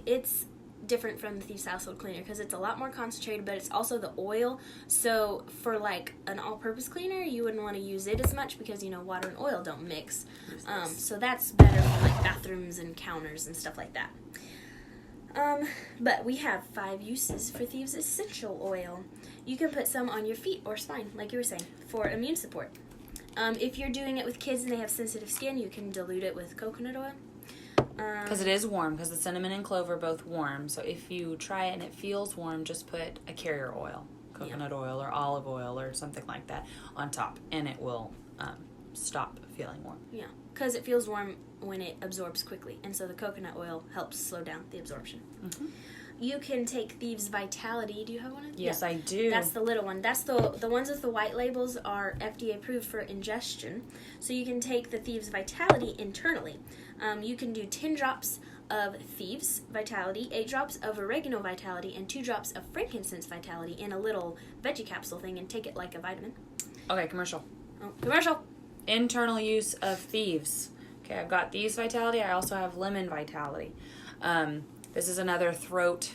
Speaker 1: It's different from the Thieves household cleaner because it's a lot more concentrated, but it's also the oil. So for like an all-purpose cleaner, you wouldn't want to use it as much because water and oil don't mix. So that's better for like bathrooms and counters and stuff like that. But we have 5 uses for Thieves essential oil. You can put some on your feet or spine, like you were saying, for immune support. If you're doing it with kids and they have sensitive skin, you can dilute it with coconut oil.
Speaker 2: Because it is warm, because the cinnamon and clove are both warm. So if you try it and it feels warm, just put a carrier oil, coconut oil or olive oil or something like that on top, and it will stop feeling warm.
Speaker 1: Yeah, because it feels warm when it absorbs quickly, and so the coconut oil helps slow down the absorption. Mm-hmm. You can take Thieves Vitality. Do you have one of these?
Speaker 2: Yes, I do.
Speaker 1: That's the little one. That's the ones with the white labels are FDA approved for ingestion. So you can take the Thieves Vitality internally. You can do 10 drops of Thieves Vitality, 8 drops of Oregano Vitality, and 2 drops of Frankincense Vitality in a little veggie capsule thing and take it like a vitamin.
Speaker 2: Okay, commercial.
Speaker 1: Oh, commercial.
Speaker 2: Internal use of Thieves. Okay, I've got Thieves Vitality. I also have Lemon Vitality. This is another throat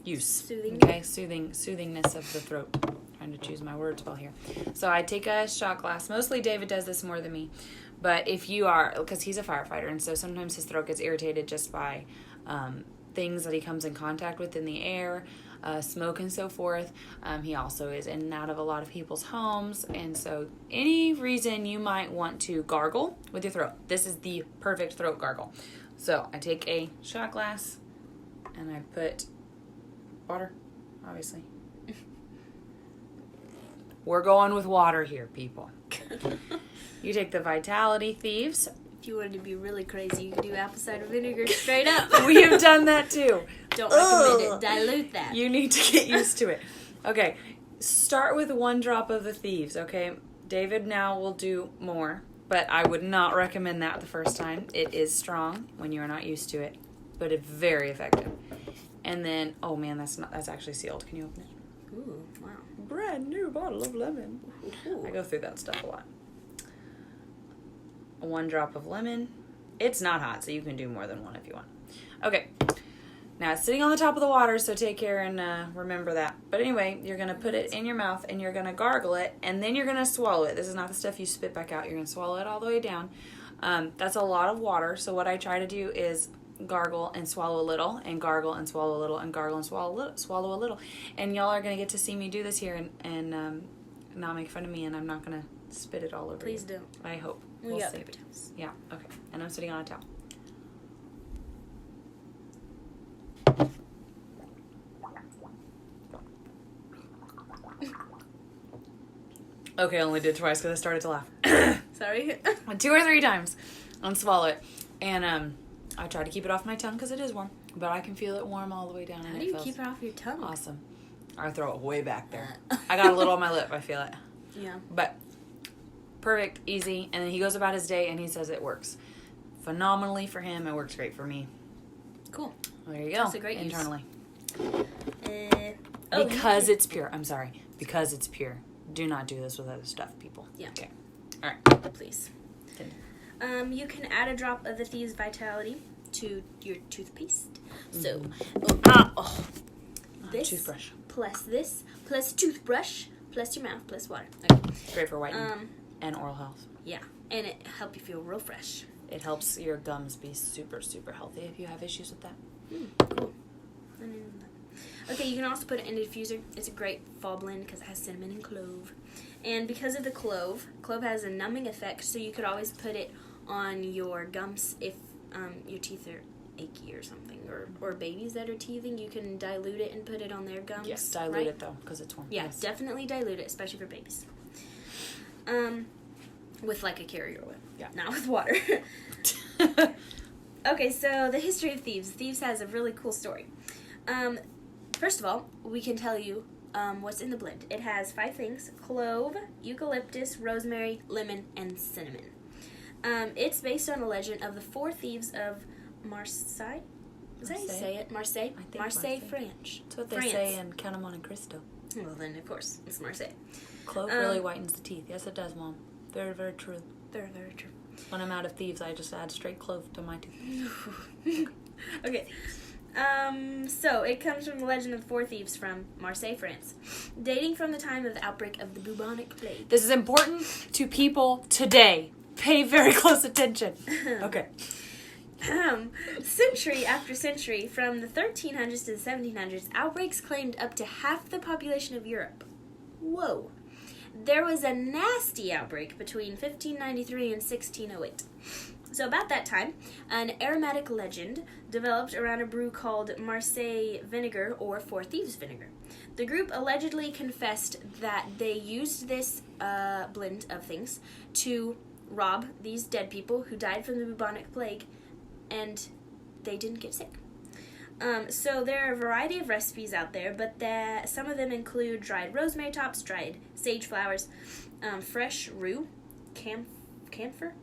Speaker 2: use.
Speaker 1: Soothing.
Speaker 2: Okay, soothingness of the throat. Trying to choose my words well here. So I take a shot glass. Mostly David does this more than me. But if you are, because he's a firefighter, and so sometimes his throat gets irritated just by things that he comes in contact with in the air, smoke and so forth. He also is in and out of a lot of people's homes, and so any reason you might want to gargle with your throat, this is the perfect throat gargle. So I take a shot glass and I put water, obviously. We're going with water here, people. You take the Vitality Thieves.
Speaker 1: If you wanted to be really crazy, you could do apple cider vinegar straight up.
Speaker 2: We have done that too.
Speaker 1: Don't recommend it. Dilute that.
Speaker 2: You need to get used to it. Okay, start with 1 drop of the Thieves, okay? David now will do more, but I would not recommend that the first time. It is strong when you are not used to it, but it's very effective. And then, oh man, that's actually sealed. Can you open it?
Speaker 1: Ooh, wow.
Speaker 2: Brand new bottle of lemon.
Speaker 1: Ooh.
Speaker 2: I go through that stuff a lot. 1 drop of lemon. It's not hot, so you can do more than 1 if you want. Okay. Now, it's sitting on the top of the water, so take care and remember that. But anyway, you're going to put it in your mouth, and you're going to gargle it, and then you're going to swallow it. This is not the stuff you spit back out. You're going to swallow it all the way down. That's a lot of water, so what I try to do is gargle and swallow a little, and gargle and swallow a little, and gargle and swallow a little. And y'all are going to get to see me do this here and not make fun of me, and I'm not going to spit it all over
Speaker 1: Please
Speaker 2: you.
Speaker 1: don't.
Speaker 2: I hope.
Speaker 1: We
Speaker 2: We'll
Speaker 1: got
Speaker 2: see.
Speaker 1: paper towels.
Speaker 2: Yeah, okay. And I'm sitting on a towel. Okay, I only did twice because I started to laugh.
Speaker 1: Sorry.
Speaker 2: 2 or 3 times. Unswallow it. And I try to keep it off my tongue because it is warm. But I can feel it warm all the way down.
Speaker 1: How do you keep it off your tongue?
Speaker 2: Awesome. I throw it way back there. I got a little on my lip. I feel it.
Speaker 1: Yeah.
Speaker 2: But perfect, easy. And then he goes about his day and he says it works phenomenally for him. It works great for me.
Speaker 1: Cool.
Speaker 2: There you go.
Speaker 1: That's a great
Speaker 2: internally.
Speaker 1: Because
Speaker 2: it's pure. I'm sorry. Because it's pure. Do not do this with other stuff, people.
Speaker 1: Yeah.
Speaker 2: Okay. All right.
Speaker 1: Please.
Speaker 2: Continue.
Speaker 1: You can add a drop of the Thieves Vitality to your toothpaste. So, this
Speaker 2: toothbrush.
Speaker 1: plus this plus toothbrush plus your mouth plus water. Okay.
Speaker 2: Great for whitening and oral health.
Speaker 1: Yeah, and it help you feel real fresh.
Speaker 2: It helps your gums be super, super healthy if you have issues with that.
Speaker 1: Cool. I didn't know that. Okay, you can also put it in a diffuser. It's a great fall blend because it has cinnamon and clove. And because of the clove has a numbing effect, so you could always put it on your gums if your teeth are achy or something, or babies that are teething. You can dilute it and put it on their gums.
Speaker 2: Yes, dilute it though, because it's warm.
Speaker 1: Yeah,
Speaker 2: yes.
Speaker 1: Definitely dilute it, especially for babies. With like a carrier oil.
Speaker 2: Yeah.
Speaker 1: Not with water. Okay, so the history of Thieves. Thieves has a really cool story. First of all, we can tell you what's in the blend. It has 5 things: clove, eucalyptus, rosemary, lemon, and cinnamon. It's based on a legend of the 4 thieves of Marseille. Is that how you say it? Marseille?
Speaker 2: I think
Speaker 1: Marseille, French.
Speaker 2: That's what they say in Count 'em Monte Cristo.
Speaker 1: Well, then, of course, it's Marseille.
Speaker 2: Clove really whitens the teeth. Yes, it does, Mom. Very, very true.
Speaker 1: Very, very true.
Speaker 2: When I'm out of thieves, I just add straight clove to my tooth.
Speaker 1: Okay. So it comes from the legend of the 4 thieves from Marseille, France, dating from the time of the outbreak of the bubonic plague.
Speaker 2: This is important to people today. Pay very close attention. Okay.
Speaker 1: Century after century, from the 1300s to the 1700s, outbreaks claimed up to half the population of Europe. Whoa. There was a nasty outbreak between 1593 and 1608. So about that time, an aromatic legend developed around a brew called Marseille vinegar or 4 thieves vinegar. The group allegedly confessed that they used this blend of things to rob these dead people who died from the bubonic plague, and they didn't get sick. So there are a variety of recipes out there, but some of them include dried rosemary tops, dried sage flowers, fresh rue, camphor,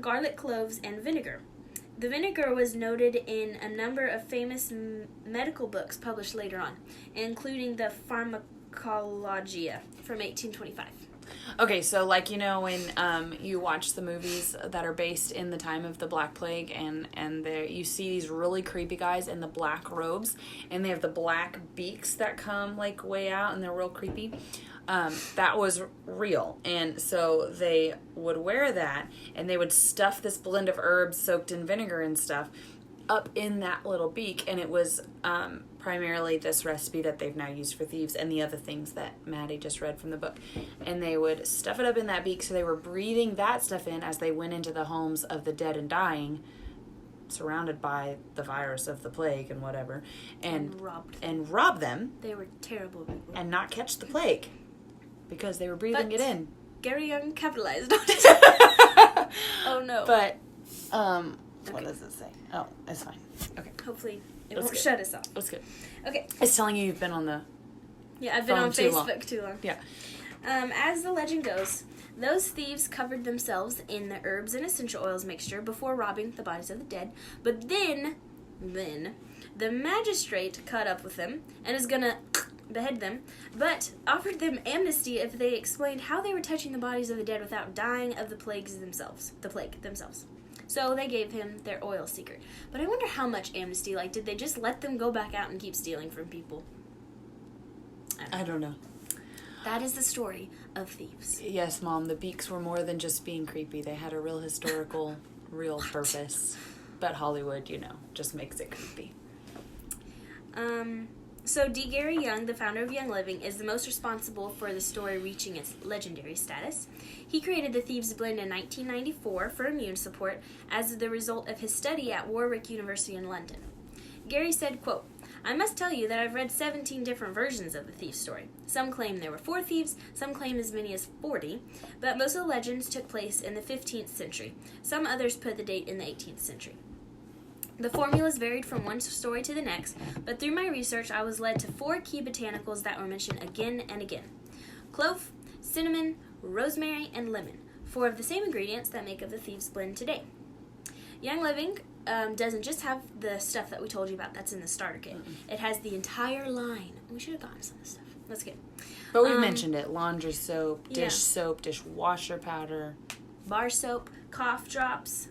Speaker 1: garlic cloves, and vinegar. The vinegar was noted in a number of famous medical books published later on, including the Pharmacologia from 1825.
Speaker 2: Okay, so like, you know, when you watch the movies that are based in the time of the Black Plague, and you see these really creepy guys in the black robes, and they have the black beaks that come like way out, and they're real creepy. That was real, and so they would wear that, and they would stuff this blend of herbs soaked in vinegar and stuff up in that little beak, and it was primarily this recipe that they've now used for thieves and the other things that Maddie just read from the book. And they would stuff it up in that beak, so they were breathing that stuff in as they went into the homes of the dead and dying, surrounded by the virus of the plague and whatever, and rob them.
Speaker 1: They were terrible people.
Speaker 2: And not catch the plague because they were breathing it in.
Speaker 1: Gary Young capitalized on it. Oh no.
Speaker 2: But what does it say? Oh, it's fine. Okay.
Speaker 1: Hopefully it won't shut us off.
Speaker 2: That's good.
Speaker 1: Okay.
Speaker 2: It's telling you you've been on the
Speaker 1: Yeah, I've been on Facebook too long.
Speaker 2: Yeah.
Speaker 1: As the legend goes, those thieves covered themselves in the herbs and essential oils mixture before robbing the bodies of the dead. But then the magistrate caught up with them and is gonna behead them, but offered them amnesty if they explained how they were touching the bodies of the dead without dying of the plague themselves. So they gave him their oil secret. But I wonder how much amnesty, like, did they just let them go back out and keep stealing from people?
Speaker 2: I don't know.
Speaker 1: That is the story of thieves.
Speaker 2: Yes, Mom, the beaks were more than just being creepy. They had a real historical, real purpose. But Hollywood, you know, just makes it creepy.
Speaker 1: So D. Gary Young, the founder of Young Living, is the most responsible for the story reaching its legendary status. He created the Thieves Blend in 1994 for immune support as the result of his study at Warwick University in London. Gary said, quote, "I must tell you that I've read 17 different versions of the thief story. Some claim there were 4 thieves, some claim as many as 40, but most of the legends took place in the 15th century. Some others put the date in the 18th century. The formulas varied from one story to the next, but through my research I was led to 4 key botanicals that were mentioned again and again. Clove, cinnamon, rosemary, and lemon, 4 of the same ingredients that make up the Thieves Blend today. Young Living doesn't just have the stuff that we told you about that's in the starter kit. It has the entire line. We should have gotten some of this stuff. That's good.
Speaker 2: But we mentioned it. Laundry soap, dishwasher powder.
Speaker 1: Bar soap, cough drops,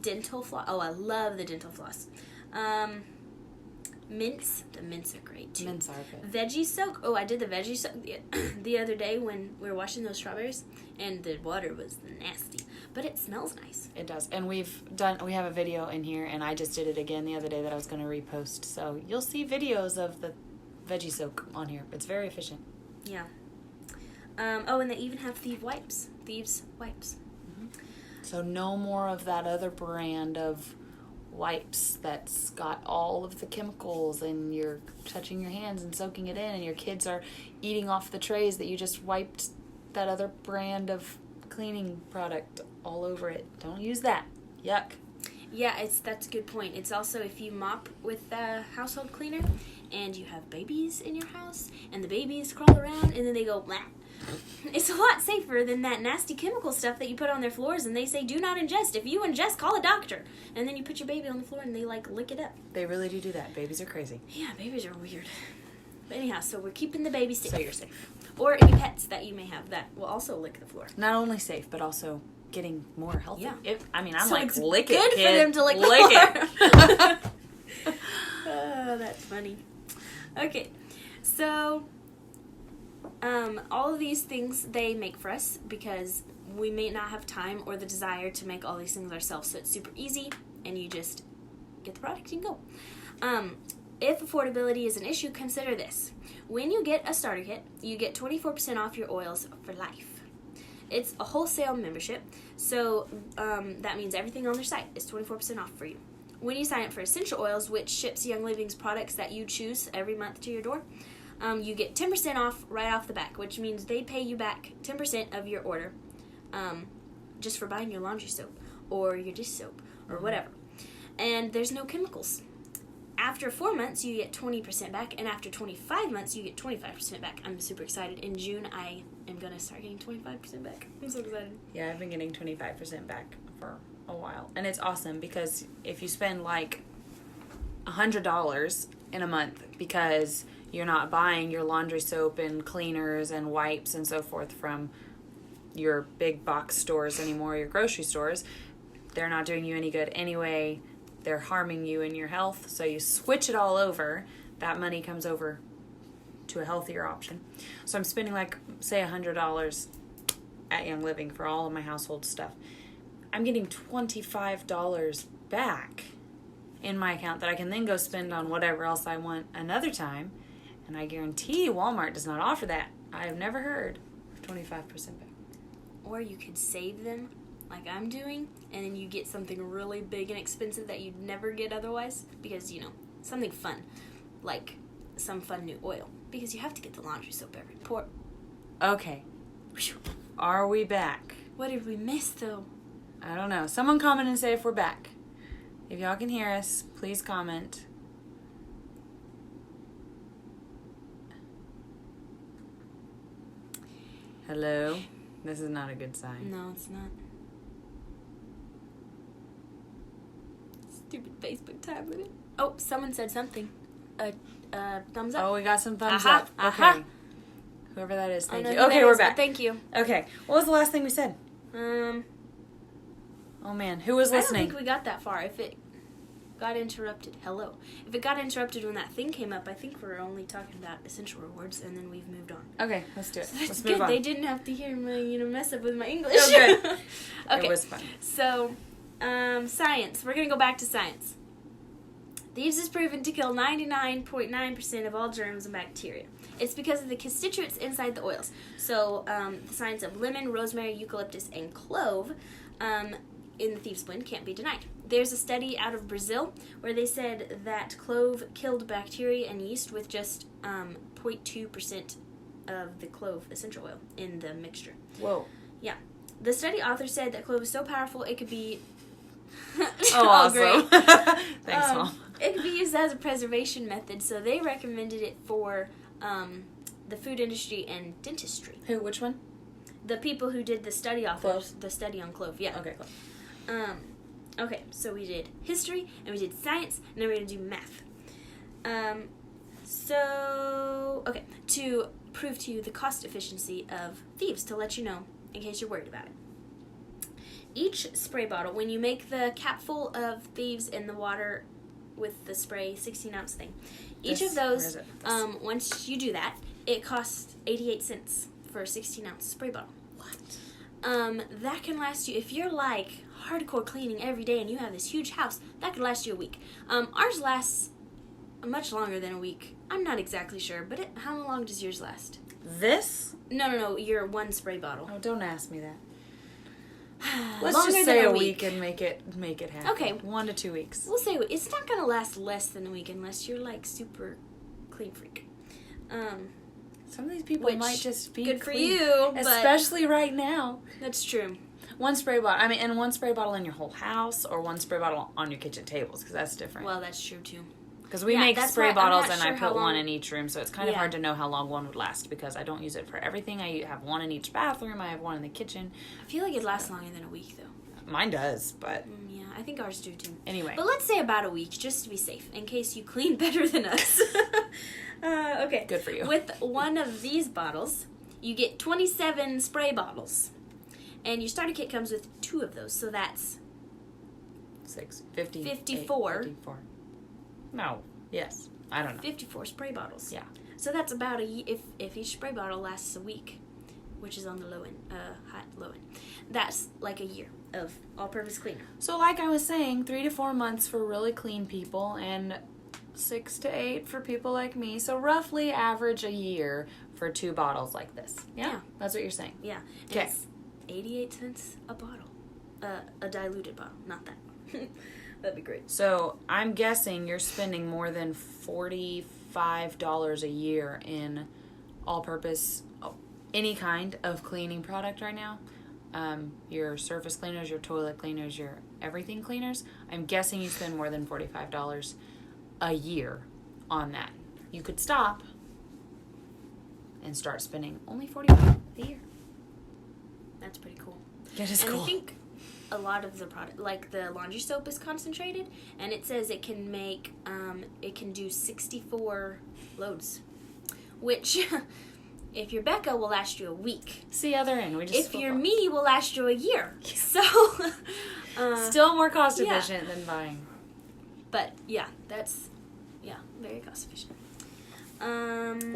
Speaker 1: dental floss. Oh, I love the dental floss. Mints. The mints are great, too.
Speaker 2: Mints are good.
Speaker 1: Veggie soak. Oh, I did the veggie soak the other day when we were washing those strawberries, and the water was nasty. But it smells nice.
Speaker 2: It does. And we have a video in here, and I just did it again the other day that I was going to repost. So you'll see videos of the veggie soak on here. It's very efficient.
Speaker 1: Yeah. And they even have Thieves wipes.
Speaker 2: Mm-hmm. So no more of that other brand of wipes that's got all of the chemicals, and you're touching your hands and soaking it in, and your kids are eating off the trays that you just wiped that other brand of cleaning product all over it. Don't use that. Yuck.
Speaker 1: Yeah, that's a good point. It's also if you mop with a household cleaner and you have babies in your house and the babies crawl around and then they go, blah. It's a lot safer than that nasty chemical stuff that you put on their floors and they say do not ingest. If you ingest, call a doctor. And then you put your baby on the floor and they lick it up.
Speaker 2: They really do that. Babies are crazy.
Speaker 1: Yeah, babies are weird. But anyhow, so we're keeping the baby safe.
Speaker 2: So you're safe.
Speaker 1: Or any pets that you may have that will also lick the floor.
Speaker 2: Not only safe, but also getting more healthy.
Speaker 1: Yeah.
Speaker 2: I'm
Speaker 1: so
Speaker 2: like,
Speaker 1: it's
Speaker 2: lick
Speaker 1: good
Speaker 2: it, kid.
Speaker 1: for them to lick the floor.
Speaker 2: It.
Speaker 1: Oh, that's funny. Okay, so all of these things they make for us because we may not have time or the desire to make all these things ourselves. So it's super easy, and you just get the product and go. If affordability is an issue, consider this. When you get a starter kit, you get 24% off your oils for life. It's a wholesale membership, so that means everything on their site is 24% off for you. when you sign up for Essential Oils, which ships Young Living's products that you choose every month to your door, you get 10% off right off the back, which means they pay you back 10% of your order just for buying your laundry soap or your dish soap or whatever. And there's no chemicals. After 4 months, you get 20% back, and after 25 months, you get 25% back. I'm super excited. In June, I am going to start getting 25% back. I'm so excited.
Speaker 2: Yeah, I've been getting 25% back for a while. And it's awesome because if you spend like $100 in a month because you're not buying your laundry soap and cleaners and wipes and so forth from your big box stores anymore, your grocery stores, they're not doing you any good anyway. They're harming you in your health. So you switch it all over. That money comes over to a healthier option. So I'm spending like, say, $100 at Young Living for all of my household stuff. I'm getting $25 back in my account that I can then go spend on whatever else I want another time. And I guarantee Walmart does not offer that. I have never heard of 25% back.
Speaker 1: Or you could save them like I'm doing, and then you get something really big and expensive that you'd never get otherwise because, something fun, like some fun new oil, because you have to get the laundry soap every pour.
Speaker 2: Okay. Are we back?
Speaker 1: What did we miss, though?
Speaker 2: I don't know. Someone comment and say if we're back. If y'all can hear us, please comment. Hello? This is not a good sign.
Speaker 1: No, it's not. Stupid Facebook time limit. Oh, someone said something. Thumbs up.
Speaker 2: Oh, we got some thumbs
Speaker 1: Aha,
Speaker 2: up. Okay.
Speaker 1: aha.
Speaker 2: Whoever that is, thank
Speaker 1: I
Speaker 2: you.
Speaker 1: know who
Speaker 2: Okay,
Speaker 1: that
Speaker 2: we're
Speaker 1: is, but
Speaker 2: back.
Speaker 1: Thank you.
Speaker 2: Okay. What was the last thing we said? Oh, man. Who was listening?
Speaker 1: I don't think we got that far. If it got interrupted, hello. If it got interrupted when that thing came up, I think we're only talking about essential rewards, and then we've moved on.
Speaker 2: Okay, let's do it.
Speaker 1: So that's
Speaker 2: Let's
Speaker 1: good.
Speaker 2: move on.
Speaker 1: They didn't have to hear me, mess up with my English.
Speaker 2: Oh, good.
Speaker 1: Okay.
Speaker 2: It was fun.
Speaker 1: So, science. We're going to go back to science. Thieves is proven to kill 99.9% of all germs and bacteria. It's because of the constituents inside the oils. So, the science of lemon, rosemary, eucalyptus, and clove in the Thieves blend can't be denied. There's a study out of Brazil where they said that clove killed bacteria and yeast with just 0.2% of the clove essential oil in the mixture.
Speaker 2: Whoa.
Speaker 1: Yeah. The study author said that clove is so powerful it could be...
Speaker 2: Oh, awesome.
Speaker 1: Great.
Speaker 2: Thanks, Mom.
Speaker 1: It could be used as a preservation method, so they recommended it for the food industry and dentistry.
Speaker 2: Who? Which one?
Speaker 1: The people who did the study authors,
Speaker 2: Clove?
Speaker 1: the study on clove, yeah.
Speaker 2: Okay, clove.
Speaker 1: Okay, so we did history, and we did science, and then we're going to do math. Okay, to prove to you the cost efficiency of Thieves, to let you know, in case you're worried about it. Each spray bottle, when you make the cap full of Thieves in the water with the spray 16-ounce thing, each of those, once you do that, it costs 88 cents for a 16-ounce spray bottle.
Speaker 2: What?
Speaker 1: That can last you, if you're like hardcore cleaning every day and you have this huge house, that could last you a week. Ours lasts much longer than a week. I'm not exactly sure, but how long does yours last?
Speaker 2: This?
Speaker 1: No, your one spray bottle.
Speaker 2: Oh, don't ask me that. Let's
Speaker 1: Longer
Speaker 2: just
Speaker 1: than
Speaker 2: say
Speaker 1: a
Speaker 2: a
Speaker 1: week.
Speaker 2: week and make it happen.
Speaker 1: Okay.
Speaker 2: 1 to 2 weeks.
Speaker 1: We'll say it's not going to last less than a week unless you're like super clean freak.
Speaker 2: Some of these people
Speaker 1: Which,
Speaker 2: might just be
Speaker 1: good for
Speaker 2: clean,
Speaker 1: you, but
Speaker 2: especially right now.
Speaker 1: That's true.
Speaker 2: One spray bottle. And one spray bottle in your whole house, or one spray bottle on your kitchen tables, because that's different.
Speaker 1: Well, that's true too.
Speaker 2: Because we
Speaker 1: yeah,
Speaker 2: make
Speaker 1: that's
Speaker 2: spray
Speaker 1: why I'm
Speaker 2: bottles
Speaker 1: not
Speaker 2: and
Speaker 1: sure
Speaker 2: I
Speaker 1: how
Speaker 2: put one
Speaker 1: long-
Speaker 2: in each room, so it's kind of
Speaker 1: Yeah.
Speaker 2: hard to know how long one would last because I don't use it for everything. I have one in each bathroom. I have one in the kitchen.
Speaker 1: I feel like it lasts longer than a week though.
Speaker 2: Mine does, but
Speaker 1: Yeah, I think ours do too.
Speaker 2: anyway.
Speaker 1: But let's say about a week, just to be safe, in case you clean better than us. Okay.
Speaker 2: Good for you.
Speaker 1: With one of these bottles, you get 27 spray bottles. And your starter kit comes with 2 of those, so that's
Speaker 2: 6, 50,
Speaker 1: 54.
Speaker 2: 54. No. Yes. I don't know.
Speaker 1: 54 spray bottles.
Speaker 2: Yeah.
Speaker 1: So that's about if each spray bottle lasts a week, which is on the low end, low end. That's like a year of all-purpose cleaner.
Speaker 2: So like I was saying, 3 to 4 months for really clean people and 6 to 8 for people like me. So roughly average a year for 2 bottles like this. Yeah. That's what you're saying.
Speaker 1: Yeah. And
Speaker 2: Okay.
Speaker 1: it's 88 cents a bottle. A diluted bottle, not that. That'd be great.
Speaker 2: So I'm guessing you're spending more than $45 a year in all-purpose, any kind of cleaning product right now. Your surface cleaners, your toilet cleaners, your everything cleaners. I'm guessing you spend more than $45 a year on that. You could stop and start spending only $45 a year.
Speaker 1: That's pretty cool.
Speaker 2: That is
Speaker 1: and
Speaker 2: cool.
Speaker 1: I think a lot of the product, like the laundry soap, is concentrated, and it says it can make, it can do 64 loads, which, if you're Becca, will last you a week.
Speaker 2: It's the other end.
Speaker 1: If you're me, will last you a year. Yeah. So,
Speaker 2: still more cost efficient than buying.
Speaker 1: But yeah, that's very cost efficient.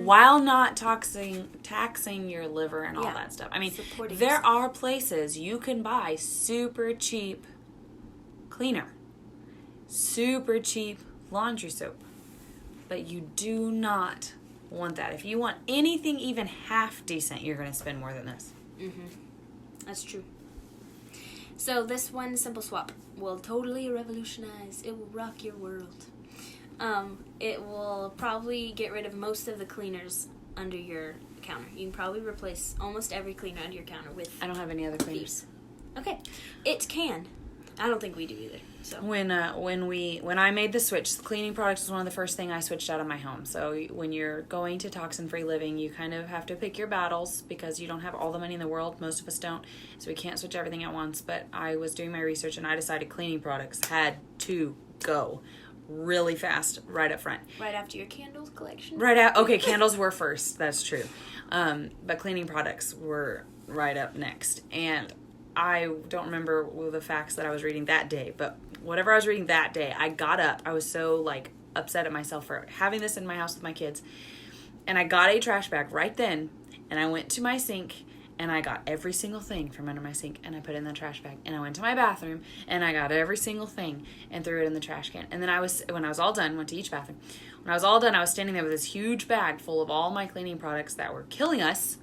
Speaker 2: While not taxing your liver and all that stuff. I mean, there are places you can buy super cheap cleaner, super cheap laundry soap, but you do not want that. If you want anything even half decent, you're going to spend more than this.
Speaker 1: Mm-hmm. That's true. So this one simple swap will totally revolutionize. It will rock your world. It will probably get rid of most of the cleaners under your counter. You can probably replace almost every cleaner under your counter with...
Speaker 2: I don't have any other cleaners.
Speaker 1: Okay. It can. I don't think we do either. So
Speaker 2: when I made the switch, cleaning products was one of the first thing I switched out of my home. So when you're going to toxin-free living, you kind of have to pick your battles because you don't have all the money in the world. Most of us don't. So we can't switch everything at once. But I was doing my research and I decided cleaning products had to go really fast right up front.
Speaker 1: Right after your candles collection?
Speaker 2: Okay, candles were first. That's true. But cleaning products were right up next. And I don't remember the facts that I was reading that day, but whatever I was reading that day, I got up. I was so upset at myself for having this in my house with my kids. And I got a trash bag right then, and I went to my sink and I got every single thing from under my sink and I put it in the trash bag. And I went to my bathroom and I got every single thing and threw it in the trash can. And then when I was all done, went to each bathroom. When I was all done, I was standing there with this huge bag full of all my cleaning products that were killing us.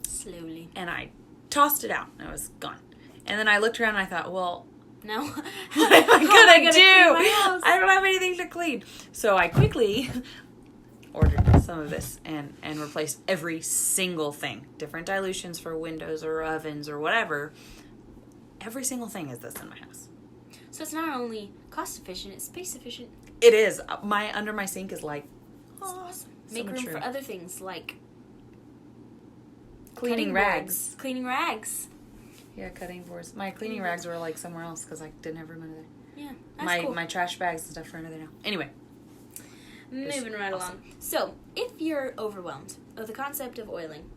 Speaker 1: Slowly.
Speaker 2: And I tossed it out and it was gone. And then I looked around and I thought, well,
Speaker 1: now
Speaker 2: what am I gonna do? I don't have anything to clean. So I quickly ordered some of this and replaced every single thing. Different dilutions for windows or ovens or whatever. Every single thing is this in my house.
Speaker 1: So it's not only cost efficient, it's space efficient.
Speaker 2: It is. Under my sink is
Speaker 1: awesome. Make room for other things like
Speaker 2: cleaning rags.
Speaker 1: Cleaning rags.
Speaker 2: Yeah, cutting boards. My cleaning rags were somewhere else because I didn't have room under there.
Speaker 1: Yeah, that's cool.
Speaker 2: My trash bags and stuff are under there now. Anyway.
Speaker 1: Moving right along. So, if you're overwhelmed with the concept of oiling,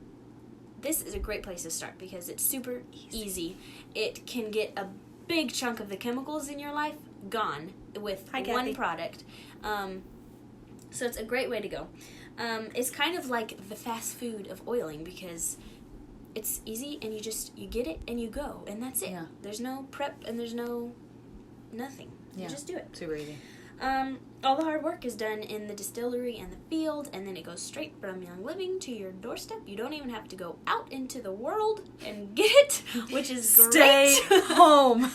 Speaker 1: this is a great place to start because it's super easy. It can get a big chunk of the chemicals in your life gone with one product. So it's a great way to go. It's kind of like the fast food of oiling because it's easy and you get it and you go and that's it.
Speaker 2: Yeah.
Speaker 1: There's no prep and there's no nothing.
Speaker 2: Yeah.
Speaker 1: You just do it.
Speaker 2: Super easy.
Speaker 1: All the hard work is done in the distillery and the field, and then it goes straight from Young Living to your doorstep. You don't even have to go out into the world and get it, which is great.
Speaker 2: Stay home.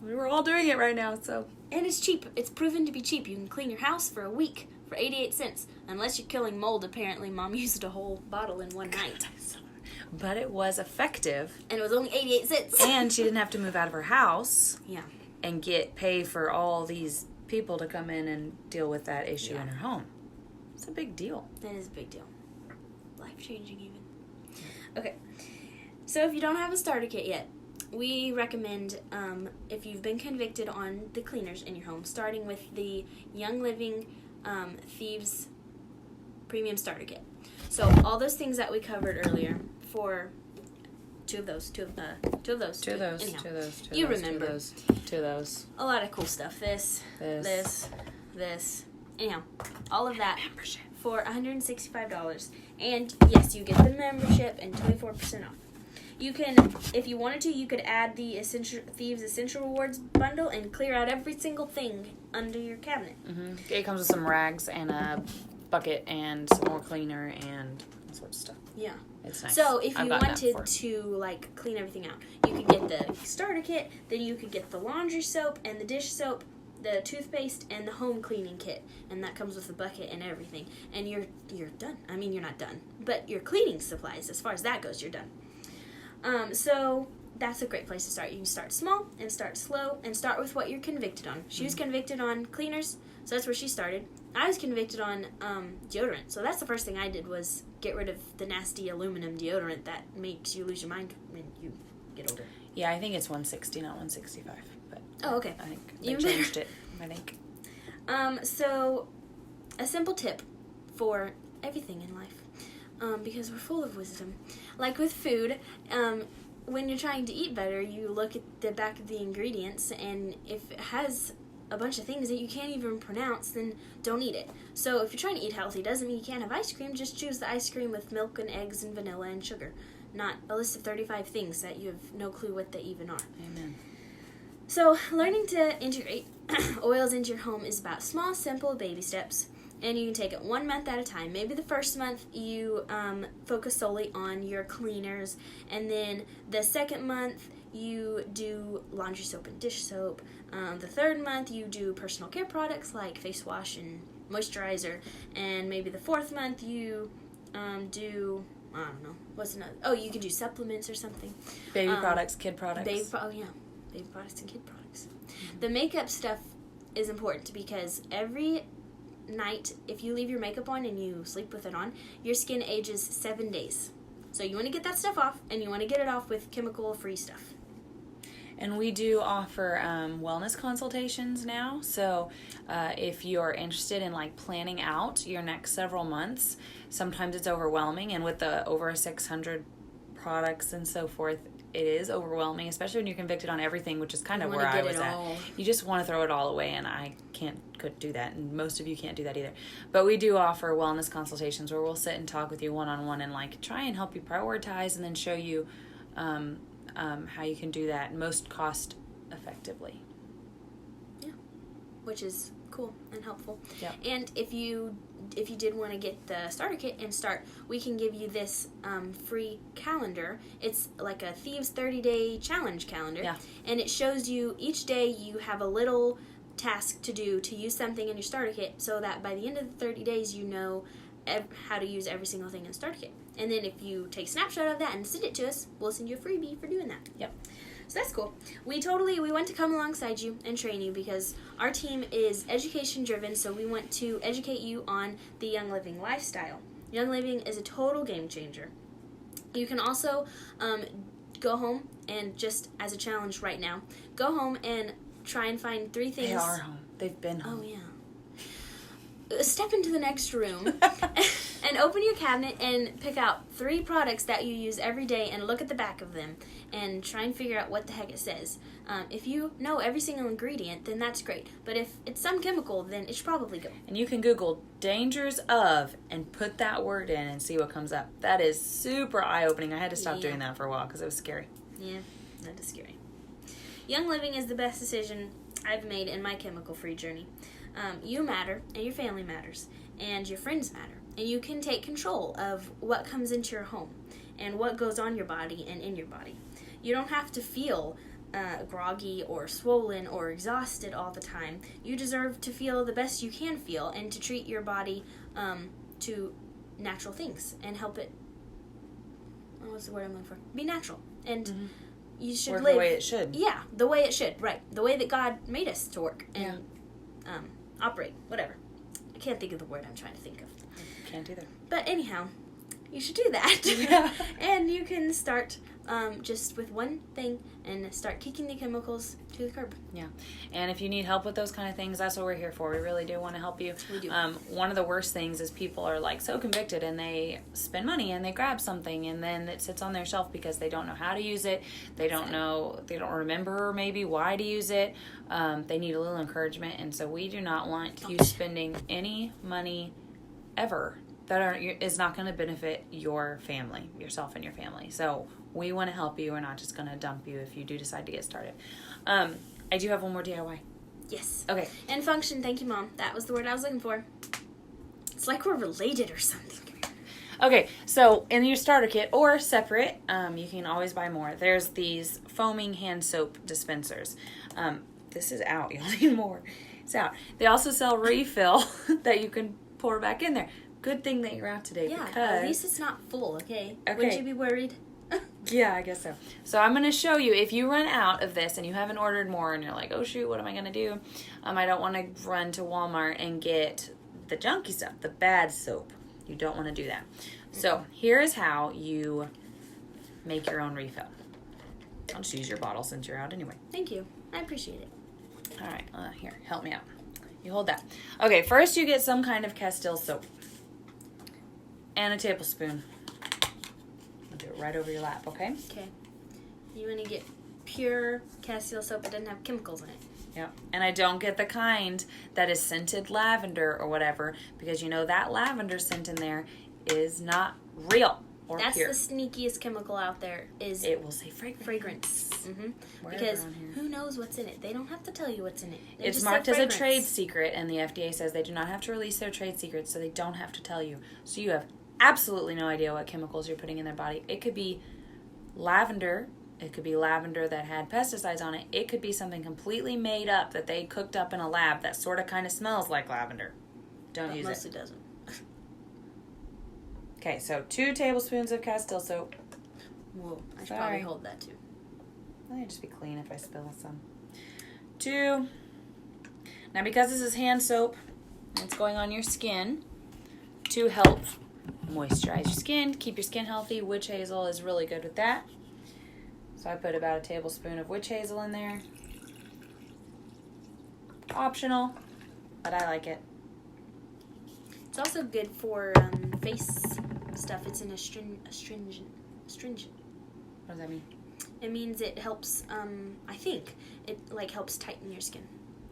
Speaker 2: We were all doing it right now, so.
Speaker 1: And it's cheap. It's proven to be cheap. You can clean your house for a week for 88 cents. Unless you're killing mold, apparently Mom used a whole bottle in one night.
Speaker 2: But it was effective.
Speaker 1: And it was only 88 cents.
Speaker 2: And she didn't have to move out of her house.
Speaker 1: Yeah.
Speaker 2: And pay for all these people to come in and deal with that issue in her home. It's a big deal.
Speaker 1: That is a big deal. Life-changing even. Okay. So if you don't have a starter kit yet, we recommend, if you've been convicted on the cleaners in your home, starting with the Young Living Thieves Premium Starter Kit. So all those things that we covered earlier for... Two of those. You remember.
Speaker 2: Two of those.
Speaker 1: A lot of cool stuff. This. Anyhow, all of that
Speaker 2: membership
Speaker 1: for $165. And yes, you get the membership and 24% off. You can, if you wanted to, you could add the Thieves Essential Rewards bundle and clear out every single thing under your cabinet.
Speaker 2: Mm-hmm. It comes with some rags and a bucket and some more cleaner and all sorts of stuff.
Speaker 1: Yeah.
Speaker 2: It's nice.
Speaker 1: So if
Speaker 2: I've
Speaker 1: you
Speaker 2: gotten that
Speaker 1: wanted
Speaker 2: before.
Speaker 1: to like clean everything out, you could get the starter kit, then you could get the laundry soap and the dish soap, the toothpaste, and the home cleaning kit, and that comes with a bucket and everything, and you're done. I mean, you're not done, but your cleaning supplies, as far as that goes, you're done. So that's a great place to start. You can start small and start slow and start with what you're convicted on. She was convicted on cleaners, so that's where she started. I was convicted on deodorant, so that's the first thing I did was get rid of the nasty aluminum deodorant that makes you lose your mind when you get older.
Speaker 2: Yeah, I think it's 160, not 165. But
Speaker 1: Oh, okay.
Speaker 2: I think they changed it, I think.
Speaker 1: So a simple tip for everything in life, because we're full of wisdom. Like with food, when you're trying to eat better, you look at the back of the ingredients, and if it has a bunch of things that you can't even pronounce, then don't eat it. So if you're trying to eat healthy, doesn't mean you can't have ice cream. Just choose the ice cream with milk and eggs and vanilla and sugar, not a list of 35 things that you have no clue what they even are.
Speaker 2: Amen.
Speaker 1: So learning to integrate oils into your home is about small, simple baby steps, and you can take it 1 month at a time. Maybe the first month you focus solely on your cleaners, and then the second month you do laundry soap and dish soap. The third month you do personal care products like face wash and moisturizer, and maybe the fourth month you do, I don't know, what's another? Oh, you can do supplements or something.
Speaker 2: Baby products, kid products.
Speaker 1: Baby products and kid products. The makeup stuff is important because every night, if you leave your makeup on and you sleep with it on, your skin ages 7 days. So you want to get that stuff off, and you want to get it off with chemical-free stuff.
Speaker 2: And we do offer wellness consultations now. So if you're interested in like planning out your next several months, sometimes it's overwhelming. And with the over 600 products and so forth, it is overwhelming, especially when you're convicted on everything, which is kind of where I was at. You just want to throw it all away, and I could do that, and most of you can't do that either. But we do offer wellness consultations where we'll sit and talk with you one-on-one and like try and help you prioritize, and then show you how you can do that most cost effectively.
Speaker 1: Yeah, which is cool and helpful.
Speaker 2: Yeah.
Speaker 1: And if you did want to get the starter kit and start, we can give you this free calendar. It's like a Thieves 30-day challenge calendar.
Speaker 2: Yeah.
Speaker 1: And it shows you each day you have a little task to do to use something in your starter kit, so that by the end of the 30 days you know how to use every single thing in the starter kit. And then if you take a snapshot of that and send it to us, we'll send you a freebie for doing that.
Speaker 2: Yep.
Speaker 1: So that's cool. We want to come alongside you and train you because our team is education driven, so we want to educate you on the Young Living lifestyle. Young Living is a total game changer. You can also go home and, just as a challenge right now, go home and try and find 3 things.
Speaker 2: They are home. They've been home.
Speaker 1: Oh, yeah. Step into the next room and open your cabinet and pick out 3 products that you use every day and look at the back of them and try and figure out what the heck it says. If you know every single ingredient, then that's great. But if it's some chemical, then it should probably go.
Speaker 2: And you can Google dangers of and put that word in and see what comes up. That is super eye-opening. I had to stop doing that for a while because it was scary.
Speaker 1: Yeah, that is scary. Young Living is the best decision I've made in my chemical-free journey. You matter, and your family matters, and your friends matter. And you can take control of what comes into your home and what goes on your body and in your body. You don't have to feel groggy or swollen or exhausted all the time. You deserve to feel the best you can feel and to treat your body to natural things and help it, what's the word I'm looking for? Be natural. And you should
Speaker 2: work
Speaker 1: live
Speaker 2: the way it should.
Speaker 1: Yeah, the way it should, right. The way that God made us to work and operate, whatever. I can't think of the word I'm trying to think of.
Speaker 2: Can't either.
Speaker 1: But anyhow, you should do that.
Speaker 2: Yeah.
Speaker 1: And you can start just with one thing and start kicking the chemicals to the curb.
Speaker 2: Yeah. And if you need help with those kind of things, that's what we're here for. We really do want to help you.
Speaker 1: We do.
Speaker 2: One of the worst things is people are like so convicted and they spend money and they grab something and then it sits on their shelf because they don't know how to use it. They don't remember maybe why to use it. They need a little encouragement. And so we do not want you spending any money ever that is not going to benefit your family, yourself and your family. So we want to help you. We're not just going to dump you if you do decide to get started. I do have one more DIY.
Speaker 1: Yes.
Speaker 2: Okay.
Speaker 1: And function, thank you, Mom. That was the word I was looking for. It's like we're related or something.
Speaker 2: Okay, so in your starter kit or separate, you can always buy more. There's these foaming hand soap dispensers. This is out. You'll need more. It's out. They also sell refill that you can pour back in there. Good thing that you're out today.
Speaker 1: Yeah,
Speaker 2: because...
Speaker 1: at least it's not full, okay? Wouldn't you be worried?
Speaker 2: Yeah, I guess so. So I'm going to show you, if you run out of this and you haven't ordered more and you're like, oh shoot, what am I going to do? I don't want to run to Walmart and get the junky stuff, the bad soap. You don't want to do that. So here is how you make your own refill. I'll just use your bottle since you're out anyway.
Speaker 1: Thank you. I appreciate it.
Speaker 2: All right, here, help me out. You hold that. Okay, first you get some kind of Castile soap. And a tablespoon. I'll do it right over your lap, okay?
Speaker 1: Okay. You want to get pure Castile soap that doesn't have chemicals in it.
Speaker 2: Yep. And I don't get the kind that is scented lavender or whatever, because you know that lavender scent in there is not real or
Speaker 1: That's
Speaker 2: pure.
Speaker 1: the sneakiest chemical out there. Is
Speaker 2: it will say fragrance.
Speaker 1: Because who knows what's in it? They don't have to tell you what's in it.
Speaker 2: It's marked as a trade secret, and the FDA says they do not have to release their trade secrets, so they don't have to tell you. So you have absolutely no idea what chemicals you're putting in their body. It could be lavender. It could be lavender that had pesticides on it. It could be something completely made up that they cooked up in a lab that sort of kind of smells like lavender. Don't use it.
Speaker 1: Mostly doesn't.
Speaker 2: Okay, so 2 tablespoons of Castile soap.
Speaker 1: Whoa, I should probably hold that too.
Speaker 2: Let me just be clean if I spill some. 2. Now because this is hand soap, it's going on your skin to help moisturize your skin, keep your skin healthy. Witch hazel is really good with that. So I put about a tablespoon of witch hazel in there. Optional, but I like it.
Speaker 1: It's also good for face stuff. It's an astringent.
Speaker 2: What does that mean?
Speaker 1: It means it helps, I think, it like helps tighten your skin.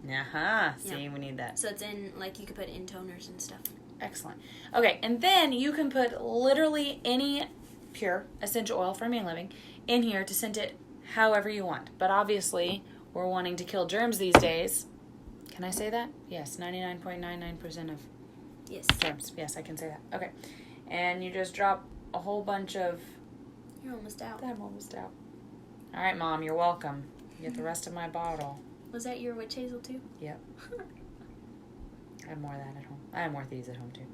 Speaker 2: Uh-huh. See, we need that.
Speaker 1: So it's in, like, you could put in toners and stuff.
Speaker 2: Excellent. Okay, and then you can put literally any pure essential oil for man living in here to scent it however you want. But obviously, we're wanting to kill germs these days. Can I say that? Yes, 99.99% of germs. Yes, I can say that. Okay. And you just drop a whole bunch of...
Speaker 1: You're almost out.
Speaker 2: I'm almost out. All right, Mom, you're welcome. You get the rest of my bottle.
Speaker 1: Was that your witch hazel too?
Speaker 2: Yep. I have more of that at home. I have more of these at home too.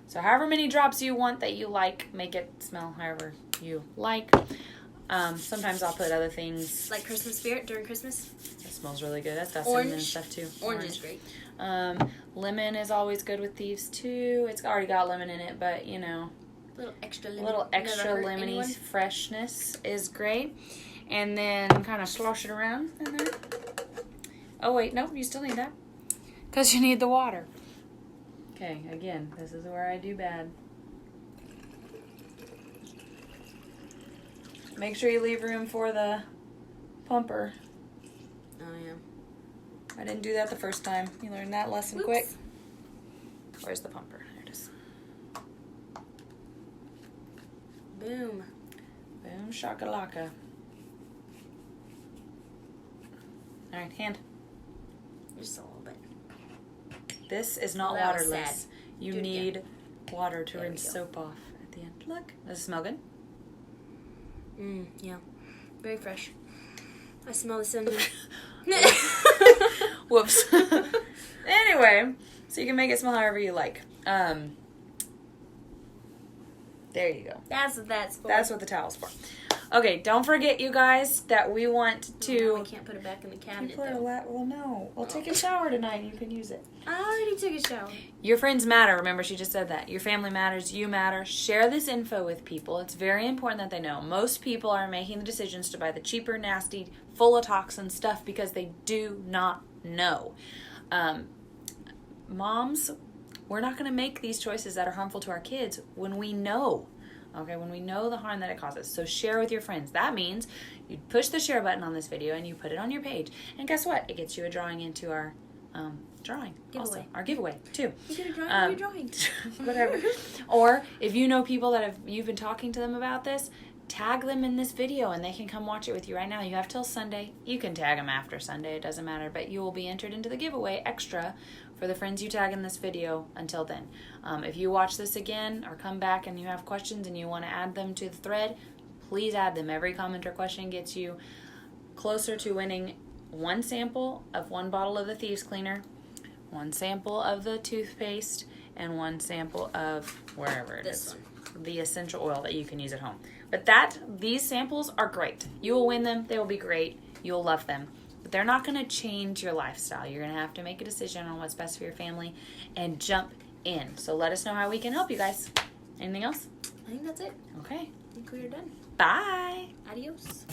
Speaker 2: So however many drops you want that you like, make it smell however you like. Sometimes I'll put other things.
Speaker 1: Like Christmas spirit during Christmas?
Speaker 2: It smells really good. That's
Speaker 1: Orange.
Speaker 2: cinnamon and stuff too.
Speaker 1: Orange is great.
Speaker 2: Lemon is always good with thieves too. It's already got lemon in it, but you know.
Speaker 1: A little extra
Speaker 2: lemony
Speaker 1: anyone?
Speaker 2: freshness is great. And then kind of slosh it around in there. Oh wait, nope, you still need that. Because you need the water. Okay, again, this is where I do bad. Make sure you leave room for the pumper.
Speaker 1: Oh, yeah.
Speaker 2: I didn't do that the first time. You learned that lesson quick. Where's the pumper? There it is.
Speaker 1: Boom.
Speaker 2: Boom shakalaka. All right, hand.
Speaker 1: Just a little bit.
Speaker 2: This is not
Speaker 1: that was
Speaker 2: waterless.
Speaker 1: sad.
Speaker 2: You
Speaker 1: Do it
Speaker 2: need
Speaker 1: again.
Speaker 2: water to
Speaker 1: There we
Speaker 2: rinse
Speaker 1: go.
Speaker 2: soap off at the end. Look. Does it smell good?
Speaker 1: Yeah. Very fresh. I smell the cinnamon.
Speaker 2: Whoops. Anyway, so you can make it smell however you like. There you go.
Speaker 1: That's what that's for.
Speaker 2: That's what the towel's for. Okay, don't forget, you guys, that we want to...
Speaker 1: I can't put it back in the cabinet,
Speaker 2: People are
Speaker 1: though.
Speaker 2: well, no. We'll take a shower tonight and you can use it.
Speaker 1: I already took a shower.
Speaker 2: Your friends matter. Remember, she just said that. Your family matters. You matter. Share this info with people. It's very important that they know. Most people are making the decisions to buy the cheaper, nasty, full of toxin stuff because they do not know. Moms, we're not going to make these choices that are harmful to our kids when we know. Okay, when we know the harm that it causes. So share with your friends. That means you push the share button on this video and you put it on your page. And guess what? It gets you a drawing into our drawing.
Speaker 1: Giveaway.
Speaker 2: Also, our giveaway, too.
Speaker 1: You get a drawing of your drawing.
Speaker 2: Whatever. Or if you know people that you've been talking to them about this, tag them in this video and they can come watch it with you right now. You have till Sunday. You can tag them after Sunday, it doesn't matter, but you will be entered into the giveaway extra for the friends you tag in this video until then. If you watch this again or come back and you have questions and you want to add them to the thread, please add them. Every comment or question gets you closer to winning one sample of one bottle of the Thieves Cleaner, one sample of the toothpaste, and one sample of wherever it is. The essential oil that you can use at home. But these samples are great. You will win them. They will be great. You'll love them. But they're not going to change your lifestyle. You're going to have to make a decision on what's best for your family and jump in. So let us know how we can help you guys. Anything else?
Speaker 1: I think that's it.
Speaker 2: Okay.
Speaker 1: I think we are done.
Speaker 2: Bye.
Speaker 1: Adios.